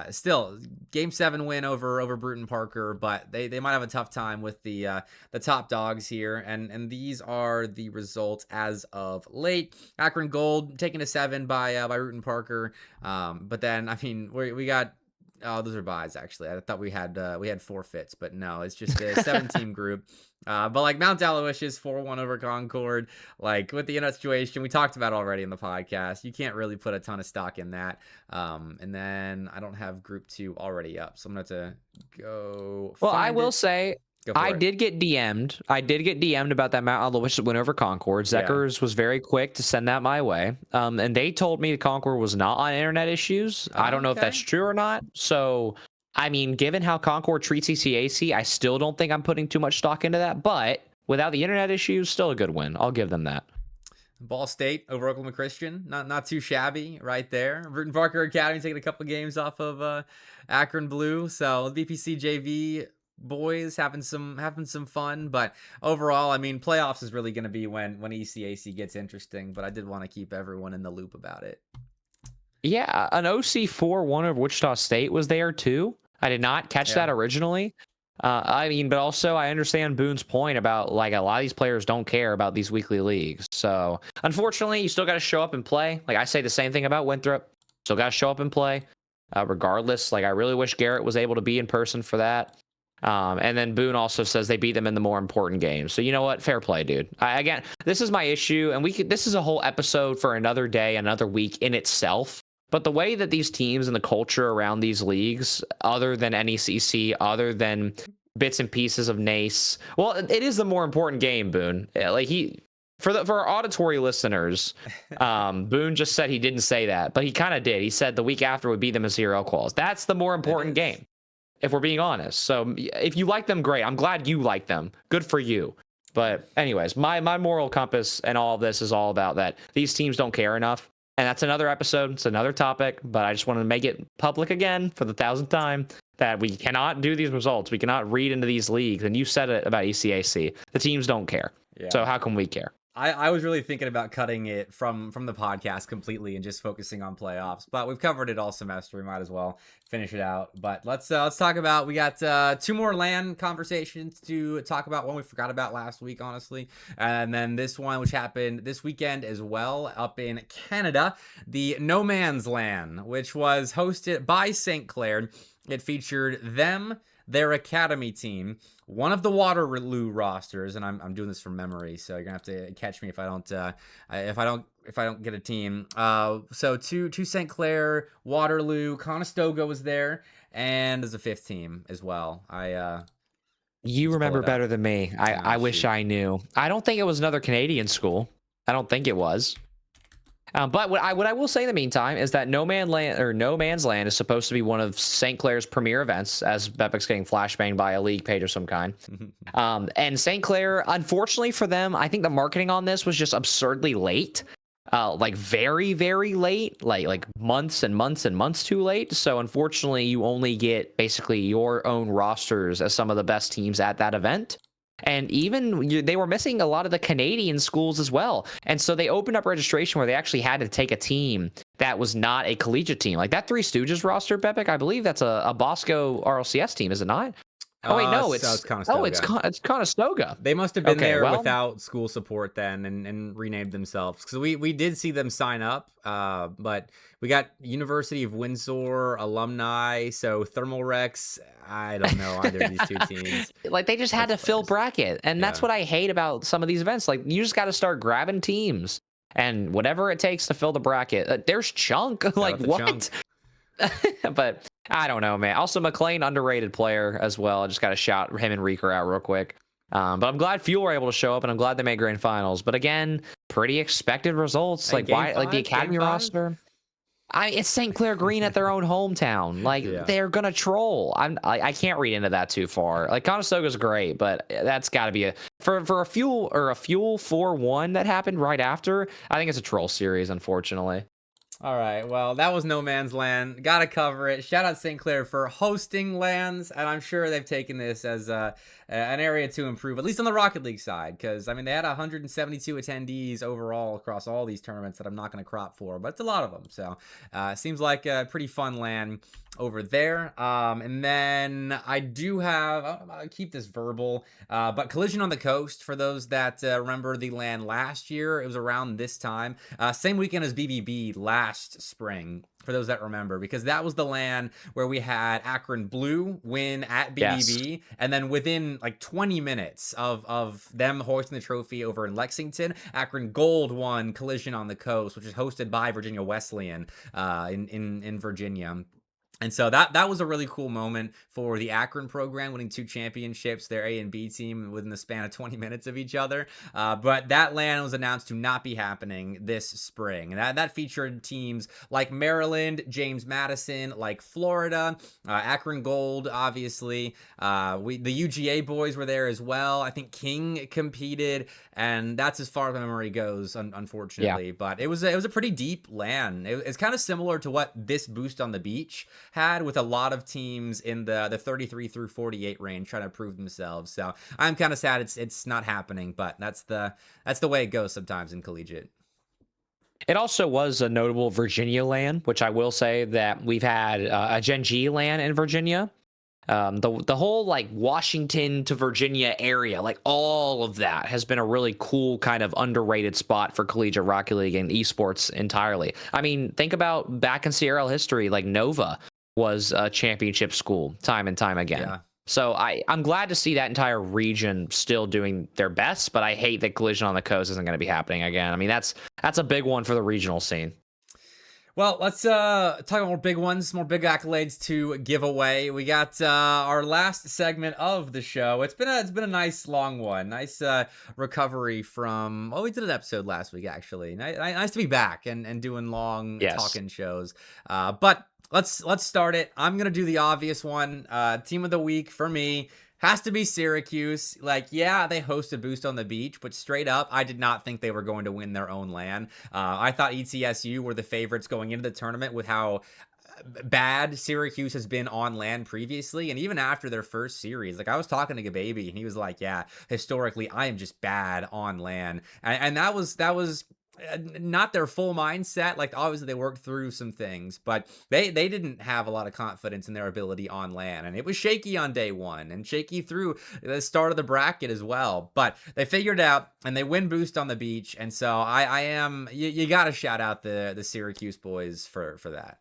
still, Game 7 win over Bruton Parker, but they might have a tough time with the top dogs here, and these are the results as of late. Akron Gold taking a 7 by Bruton Parker, but then I mean we got those are buys actually. I thought we had forfeits, but no, it's just a 7-team group. But like Mount Aloysius 4-1 over Concord, like with the internet situation we talked about already in the podcast, you can't really put a ton of stock in that. And then I don't have group 2 already up, so I'm gonna have to go. Well, I will say, I did get DM'd. I did get DM'd about that Mount Aloysius win over Concord. Zekers was very quick to send that my way. And they told me Concord was not on internet issues. I don't know if that's true or not. So, I mean, given how Concord treats ECAC, I still don't think I'm putting too much stock into that. But without the internet issues, still a good win. I'll give them that. Ball State over Oklahoma Christian, not too shabby right there. Bruton Parker Academy taking a couple of games off of Akron Blue. So VPC JV boys having some fun, but overall, I mean, playoffs is really going to be when ECAC gets interesting, but I did want to keep everyone in the loop about it. Yeah, an OC 4-1 of Wichita State was there too. I did not catch that originally. I mean, but also I understand Boone's point about like a lot of these players don't care about these weekly leagues. So unfortunately, you still got to show up and play. Like I say the same thing about Winthrop. Still got to show up and play. Regardless, like I really wish Garrett was able to be in person for that. And then Boone also says they beat them in the more important games. So you know what? Fair play, dude. Again, this is my issue, and this is a whole episode for another day, another week in itself. But the way that these teams and the culture around these leagues, other than NECC, other than bits and pieces of NACE, well, it is the more important game, Boone. Like for our auditory listeners, Boone just said he didn't say that, but he kind of did. He said the week after would beat them in CRL quals. That's the more important game, if we're being honest. So if you like them, great. I'm glad you like them. Good for you. But anyways, my moral compass and all of this is all about that. These teams don't care enough. And that's another episode. It's another topic, but I just wanted to make it public again for the 1,000th time that we cannot do these results. We cannot read into these leagues. And you said it about ECAC. The teams don't care. Yeah. So how can we care? I was really thinking about cutting it from the podcast completely and just focusing on playoffs, but we've covered it all semester. We might as well finish it out. But let's talk about, we got 2 more LAN conversations to talk about. One we forgot about last week, honestly, and then this one which happened this weekend as well up in Canada, the No Man's LAN, which was hosted by St. Clair. It featured them, their academy team, one of the Waterloo rosters, and I'm doing this from memory, so you're gonna have to catch me if I don't get a team. So two St. Clair, Waterloo, Conestoga was there, and there's a 5th team as well. You remember better than me. I wish I knew. I don't think it was another Canadian school. I don't think it was. But what I will say in the meantime is that No Man's Land is supposed to be one of St. Clair's premier events, as Bepic's getting flashbanged by a league page of some kind. And St. Clair, unfortunately for them, I think the marketing on this was just absurdly late. Like very, very late, like months and months and months too late. So unfortunately, you only get basically your own rosters as some of the best teams at that event. And even they were missing a lot of the Canadian schools as well. And so they opened up registration where they actually had to take a team that was not a collegiate team. Like that Three Stooges roster, Bepic, I believe that's a Bosco RLCS team, is it not? Oh wait, no, it's Conestoga. It's Conestoga. They must have been there without school support then and renamed themselves, because we did see them sign up, but we got University of Windsor alumni, so Thermal Rex. I don't know either of these 2 teams. Like they just had to fill bracket, and that's what I hate about some of these events. Like you just got to start grabbing teams and whatever it takes to fill the bracket. There's Chunk. Like what? Chunk. But I don't know, man. Also, McLean, underrated player as well. I just got to shout him and Reeker out real quick. But I'm glad Fuel were able to show up, and I'm glad they made grand finals. But again, pretty expected results. Like why? Like the academy roster. It's St. Clair Green at their own hometown. Like they're gonna troll. I can't read into that too far. Like Conestoga's great, but that's got to be for a Fuel 4-1 that happened right after. I think it's a troll series, unfortunately. All right, well, that was No Man's Land. Gotta cover it. Shout out St. Clair for hosting LANs, and I'm sure they've taken this as an area to improve, at least on the Rocket League side, because, I mean, they had 172 attendees overall across all these tournaments that I'm not going to crop for, but it's a lot of them, so seems like a pretty fun LAN over there. And then I do have, I'll keep this verbal, but Collision on the Coast, for those that remember the LAN last year, it was around this time, same weekend as BBB last spring, for those that remember, because that was the LAN where we had Akron Blue win at BBB, and then within like 20 minutes of them hoisting the trophy over in Lexington, Akron Gold won Collision on the Coast, which is hosted by Virginia Wesleyan in Virginia. And so that was a really cool moment for the Akron program, winning 2 championships, their A and B team, within the span of 20 minutes of each other. But that LAN was announced to not be happening this spring. And that featured teams like Maryland, James Madison, like Florida, Akron Gold, obviously. The UGA boys were there as well. I think King competed, and that's as far as my memory goes, unfortunately. Yeah. But it was a pretty deep LAN. It's kind of similar to what this Boost on the Beach had, with a lot of teams in the 33 through 48 range trying to prove themselves. So I'm kind of sad it's not happening, but that's the way it goes sometimes in collegiate. It also was a notable Virginia LAN, which I will say that we've had a Gen G LAN in Virginia. The whole like Washington to Virginia area, like all of that has been a really cool kind of underrated spot for Collegiate Rocket League and esports entirely. I mean, think about back in CRL history, like Nova was a championship school time and time again. Yeah. So I'm glad to see that entire region still doing their best, but I hate that Collision on the Coast isn't going to be happening again. I mean, that's a big one for the regional scene. Well, let's talk about more big ones, more big accolades to give away. We got our last segment of the show. It's been a nice long one, nice recovery from. Oh, we did an episode last week actually. Nice to be back and doing long talking shows. But let's start it. I'm gonna do the obvious one. Team of the week for me. Has to be Syracuse. Like, yeah, they hosted Boost on the Beach, but straight up, I did not think they were going to win their own LAN. I thought ETSU were the favorites going into the tournament with how bad Syracuse has been on LAN previously, and even after their first series. Like, I was talking to Gababy, and he was like, yeah, historically, I am just bad on LAN. And that was not their full mindset. Like, obviously they worked through some things, but they didn't have a lot of confidence in their ability on LAN, and it was shaky on day one and shaky through the start of the bracket as well. But they figured out, and they win Boost on the Beach. And so I am, you got to shout out the Syracuse boys for that.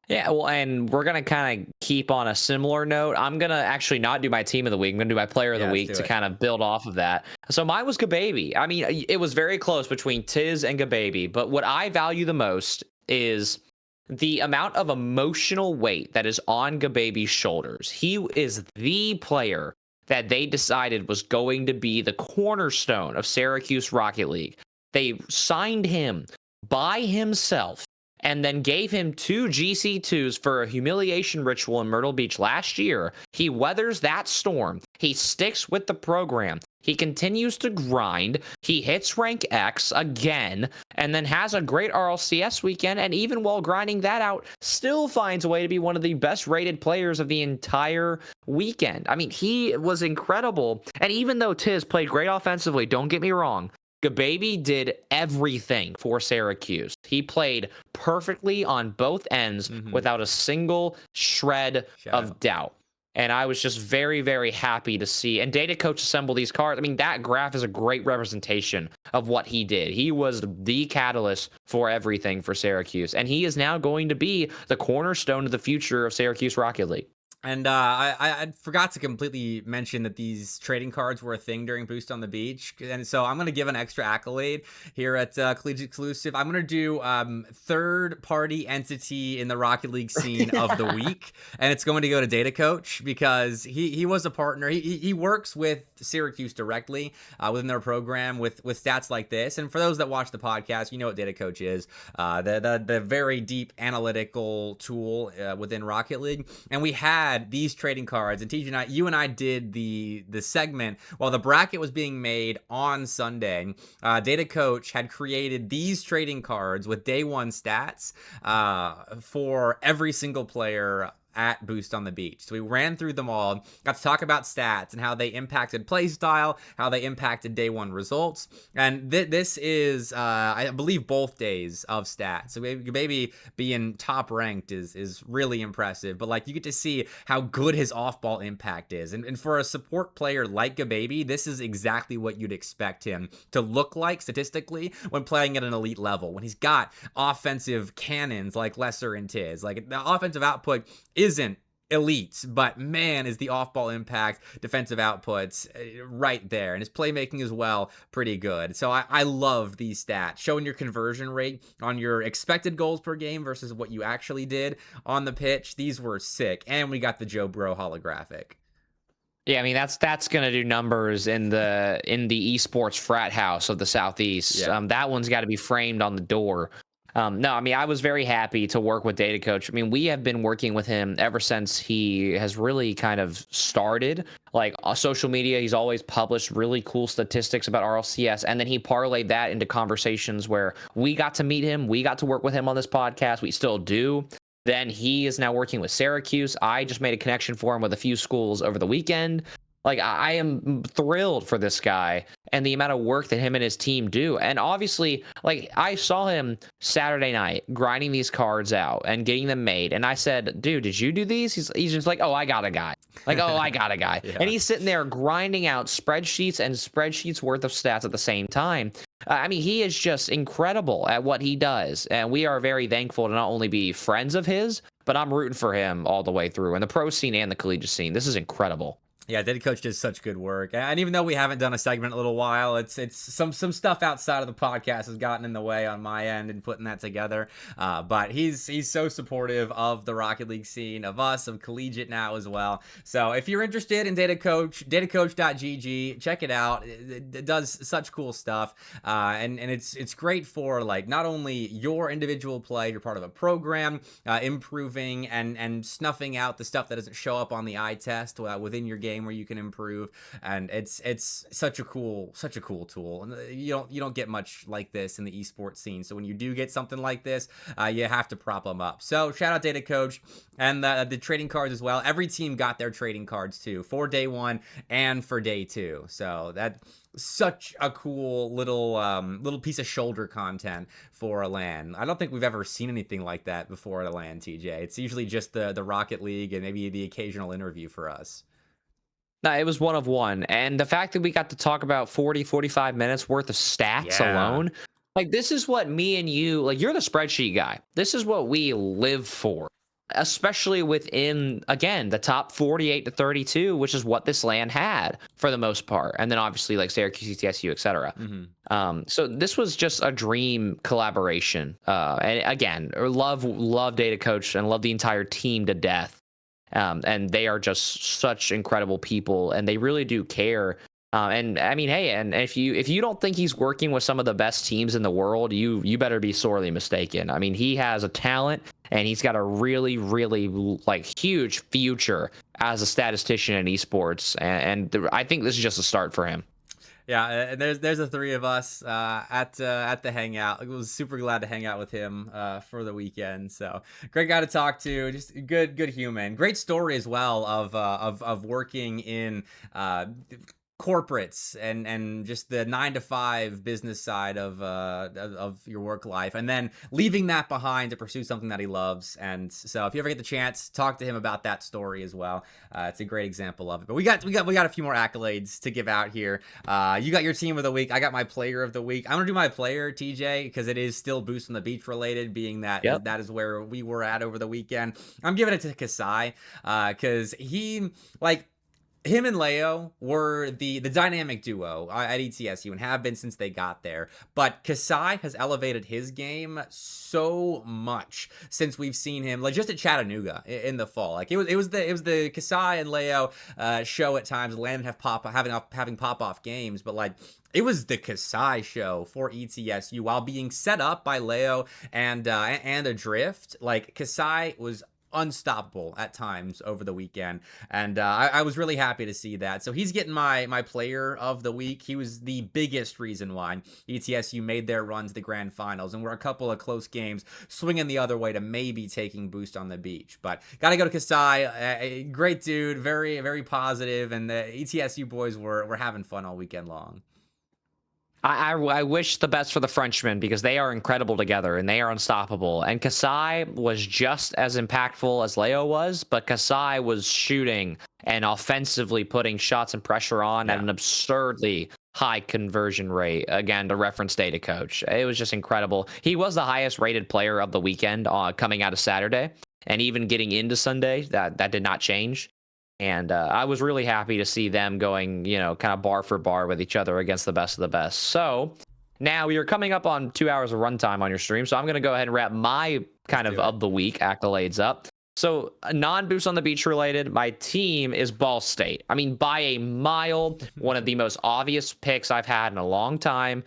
Yeah, well, and we're going to kind of keep on a similar note. I'm going to actually not do my team of the week. I'm going to do my player of the week to kind of build off of that. So mine was Gababy. I mean, it was very close between Tiz and Gababy, but what I value the most is the amount of emotional weight that is on Gababy's shoulders. He is the player that they decided was going to be the cornerstone of Syracuse Rocket League. They signed him by himself and then gave him 2 GC2s for a humiliation ritual in Myrtle Beach last year. He weathers that storm. He sticks with the program. He continues to grind. He hits rank X again, and then has a great RLCS weekend, and even while grinding that out, still finds a way to be one of the best rated players of the entire weekend. I mean, he was incredible. And even though Tiz played great offensively, don't get me wrong, Gababy did everything for Syracuse. He played perfectly on both ends without a single shred of doubt. And I was just very, very happy to see. And Data Coach assemble these cards. I mean, that graph is a great representation of what he did. He was the catalyst for everything for Syracuse. And he is now going to be the cornerstone of the future of Syracuse Rocket League. And I forgot to completely mention that these trading cards were a thing during Boost on the Beach. And so I'm going to give an extra accolade here at Collegiate Exclusive. I'm going to do third-party entity in the Rocket League scene of the week. And it's going to go to Data Coach, because he was a partner. He works with Syracuse directly within their program with stats like this. And for those that watch the podcast, you know what Data Coach is. The very deep analytical tool within Rocket League. And we had these trading cards, and TJ and I, you and I did the segment while the bracket was being made on Sunday. Data Coach had created these trading cards with day one stats for every single player at Boost on the Beach. So we ran through them all, got to talk about stats and how they impacted play style, how they impacted day one results. And this is, I believe, both days of stats. So maybe being top ranked is really impressive, but like, you get to see how good his off-ball impact is. And for a support player like Gababy, this is exactly what you'd expect him to look like statistically when playing at an elite level. When he's got offensive cannons like Lesser and Tiz, like the offensive output isn't elite, but man, is the off-ball impact, defensive outputs right there, and his playmaking as well pretty good. So I love these stats, showing your conversion rate on your expected goals per game versus what you actually did on the pitch. These were sick, and we got the Joe Bro holographic. Yeah, I mean, that's gonna do numbers in the esports frat house of the Southeast. Yeah. That one's got to be framed on the door. No, I mean, I was very happy to work with Data Coach. I mean, we have been working with him ever since he has really kind of started. Like, on social media, he's always published really cool statistics about RLCS, and then he parlayed that into conversations where we got to meet him, we got to work with him on this podcast, we still do. Then he is now working with Syracuse. I just made a connection for him with a few schools over the weekend. Like, I am thrilled for this guy and the amount of work that him and his team do. And obviously, like, I saw him Saturday night grinding these cards out and getting them made. And I said, dude, did you do these? He's just like, oh, I got a guy. Like, oh, I got a guy. Yeah. And he's sitting there grinding out spreadsheets and spreadsheets worth of stats at the same time. I mean, he is just incredible at what he does. And we are very thankful to not only be friends of his, but I'm rooting for him all the way through in the pro scene and the collegiate scene. This is incredible. Yeah, Data Coach does such good work. And even though we haven't done a segment in a little while, it's some stuff outside of the podcast has gotten in the way on my end in putting that together. But he's so supportive of the Rocket League scene, of us, of Collegiate now as well. So if you're interested in Data Coach, datacoach.gg, check it out. It does such cool stuff. And it's great for, like, not only your individual play, you're part of a program, improving and snuffing out the stuff that doesn't show up on the eye test within your game. game where you can improve, and it's such a cool tool. And you don't get much like this in the esports scene. So when you do get something like this, you have to prop them up. So shout out Data Coach and the trading cards as well. Every team got their trading cards too for day 1 and for day 2. So that such a cool little piece of shoulder content for a LAN. I don't think we've ever seen anything like that before at a LAN, TJ. It's usually just the Rocket League and maybe the occasional interview for us. No, it was one of one. And the fact that we got to talk about 40-45 minutes worth of stats alone, like this is what me and you, like you're the spreadsheet guy. This is what we live for, especially within, again, the top 48 to 32, which is what this LAN had for the most part. And then obviously like Syracuse, CTSU, et cetera. So this was just a dream collaboration. And again, love Data Coach and love the entire team to death. And they are just such incredible people, and they really do care. And I mean, hey, and if you don't think he's working with some of the best teams in the world, you better be sorely mistaken. I mean, he has a talent, and he's got a really, really like huge future as a statistician in esports. And I think this is just a start for him. Yeah, and there's the 3 of us at the hangout. I was super glad to hang out with him for the weekend. So great guy to talk to, just good human. Great story as well of working in corporates and just the 9-to-5 business side of your work life, and then leaving that behind to pursue something that he loves. And so if you ever get the chance, talk to him about that story as well. It's a great example of it. But we got a few more accolades to give out here. You got your team of the week. I got my player of the week. I'm gonna do my player, TJ, because it is still Boost on the Beach related, being that that is where we were at over the weekend. I'm giving it to Kasai because him and Leo were the dynamic duo at ETSU and have been since they got there. But Kasai has elevated his game so much since we've seen him, like just at Chattanooga in the fall. Like it was the Kasai and Leo show at times. LAN having pop off games, but like it was the Kasai show for ETSU while being set up by Leo and Adrift. Like Kasai was unstoppable at times over the weekend, and I was really happy to see that. So he's getting my player of the week. He was the biggest reason why ETSU made their run to the grand finals, and we're a couple of close games swinging the other way to maybe taking Boost on the Beach. But gotta go to Kasai, great dude, very, very positive, and the ETSU boys were having fun all weekend long. I wish the best for the Frenchmen because they are incredible together and they are unstoppable. And Kasai was just as impactful as Leo was, but Kasai was shooting and offensively putting shots and pressure on at an absurdly high conversion rate. Again, to reference Data Coach, it was just incredible. He was the highest rated player of the weekend coming out of Saturday, and even getting into Sunday, that did not change. And I was really happy to see them going, kind of bar for bar with each other against the best of the best. So now you're coming up on 2 hours of runtime on your stream. So I'm going to go ahead and wrap my kind of the week accolades up. So non-Boost on the Beach related, my team is Ball State. I mean, by a mile, one of the most obvious picks I've had in a long time.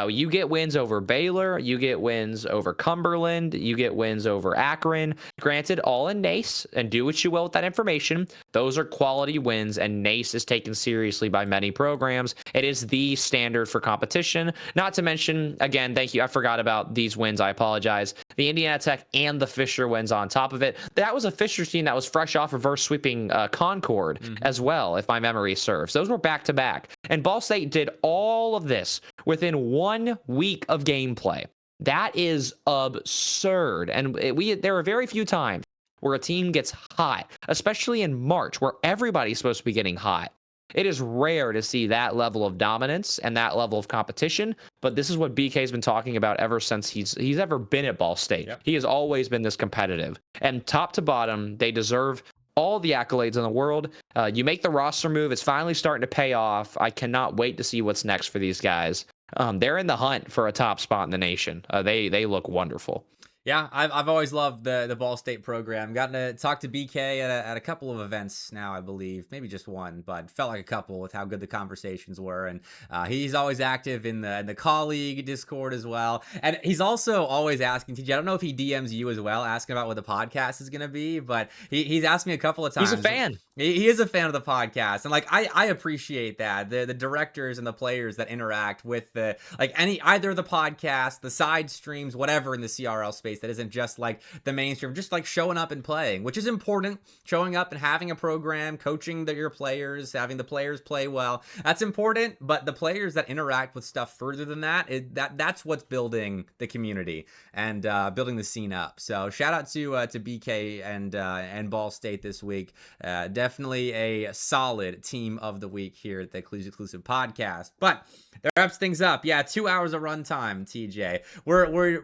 You get wins over Baylor, you get wins over Cumberland, you get wins over Akron. Granted, all in NACE, and do what you will with that information. Those are quality wins, and NACE is taken seriously by many programs. It is the standard for competition. Not to mention, again, thank you, I forgot about these wins, I apologize. The Indiana Tech and the Fisher wins on top of it. That was a Fisher team that was fresh off reverse sweeping Concord as well, if my memory serves. Those were back-to-back. And Ball State did all of this within 1 week of gameplay. That is absurd. And there are very few times where a team gets hot, especially in March, where everybody's supposed to be getting hot. It is rare to see that level of dominance and that level of competition, but this is what BK's been talking about ever since he's ever been at Ball State. Yep. He has always been this competitive. And top to bottom, they deserve all the accolades in the world. You make the roster move. It's finally starting to pay off. I cannot wait to see what's next for these guys. They're in the hunt for a top spot in the nation. They look wonderful. Yeah, I've always loved the Ball State program. Gotten to talk to BK at a couple of events now, I believe, maybe just one, but felt like a couple with how good the conversations were. And he's always active in the colleague Discord as well. And he's also always asking TJ. I don't know if he DMs you as well, asking about what the podcast is going to be, but he's asked me a couple of times. He's a fan. He is a fan of the podcast, and like I appreciate that the directors and the players that interact with the either the podcast, the side streams, whatever in the CRL space that isn't just like the mainstream, just like showing up and playing, which is important. Showing up and having a program, coaching your players, having the players play well, that's important. But the players that interact with stuff further than that, that's what's building the community and building the scene up. So shout out to BK and Ball State this week. Definitely a solid team of the week here at the Collegiate Exclusive Podcast. But that wraps things up. Yeah, 2 hours of runtime, TJ.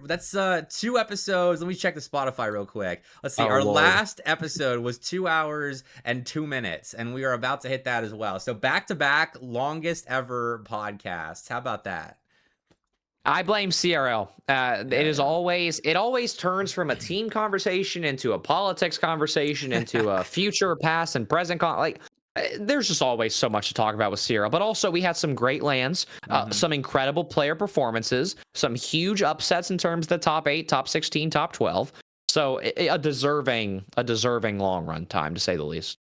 That's 2 episodes. Let me check the Spotify real quick. Let's see. Our last episode was 2 hours and 2 minutes, and we are about to hit that as well. So back-to-back longest ever podcasts. How about that? I blame CRL. It always turns from a team conversation into a politics conversation into a future, past, and present. There's just always so much to talk about with CRL. But also, we had some great LANs, some incredible player performances, some huge upsets in terms of the top 8, top 16, top 12. So a deserving long run time, to say the least.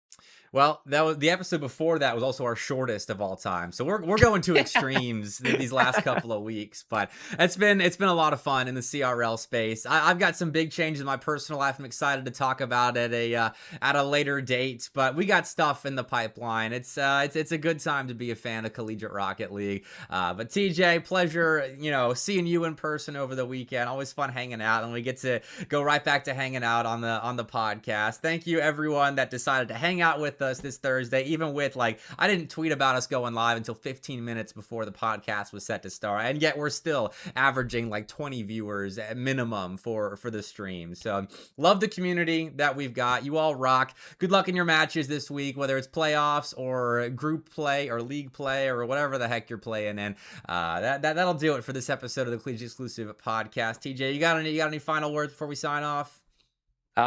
Well, that was the episode before that was also our shortest of all time. So we're going to extremes these last couple of weeks, but it's been a lot of fun in the CRL space. I've got some big changes in my personal life. I'm excited to talk about at a later date, but we got stuff in the pipeline. It's a good time to be a fan of Collegiate Rocket League. But TJ, pleasure, seeing you in person over the weekend. Always fun hanging out, and we get to go right back to hanging out on the podcast. Thank you everyone that decided to hang out with us this Thursday, even with I didn't tweet about us going live until 15 minutes before the podcast was set to start, and yet we're still averaging 20 viewers at minimum for the stream. So love the community that we've got. You all rock. Good luck in your matches this week, whether it's playoffs or group play or league play or whatever the heck you're playing in. That'll do it for this episode of the Collegiate Exclusive Podcast. TJ, you got any final words before we sign off?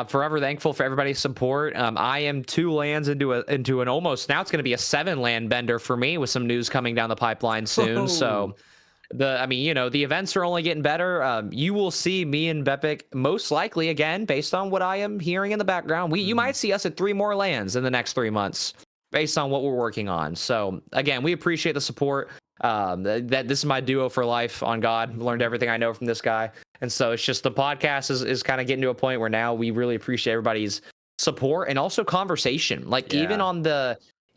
Forever thankful for everybody's support. I am 2 LANs into an almost, now it's going to be a 7 LAN bender for me with some news coming down the pipeline soon. Whoa. So the events are only getting better. You will see me and Bepic most likely again, based on what I am hearing in the background. You might see us at 3 more LANs in the next 3 months based on what we're working on. So again, we appreciate the support. That this is my duo for life on God. Learned everything I know from this guy. And so it's just the podcast is kind of getting to a point where now we really appreciate everybody's support and also conversation.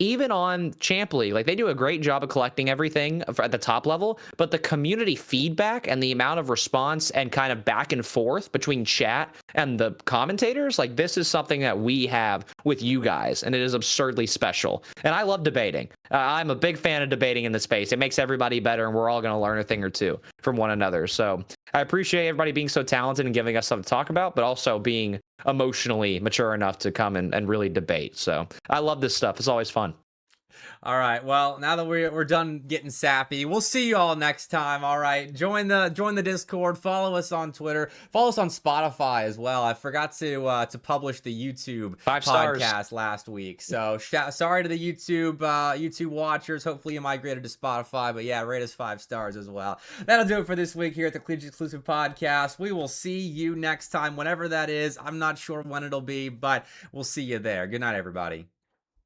Even on Champ League, they do a great job of collecting everything at the top level, but the community feedback and the amount of response and kind of back and forth between chat and the commentators, this is something that we have with you guys, and it is absurdly special. And I love debating. I'm a big fan of debating in the space. It makes everybody better, and we're all going to learn a thing or two from one another. So I appreciate everybody being so talented and giving us something to talk about, but also being emotionally mature enough to come and really debate. So I love this stuff. It's always fun. All right. Well, now that we're done getting sappy, we'll see you all next time. All right. Join the Discord. Follow us on Twitter. Follow us on Spotify as well. I forgot to publish the YouTube 5 stars podcast last week. So sorry to the YouTube watchers. Hopefully you migrated to Spotify. But yeah, rate us 5 stars as well. That'll do it for this week here at the Collegiate Exclusive Podcast. We will see you next time, whenever that is. I'm not sure when it'll be, but we'll see you there. Good night, everybody.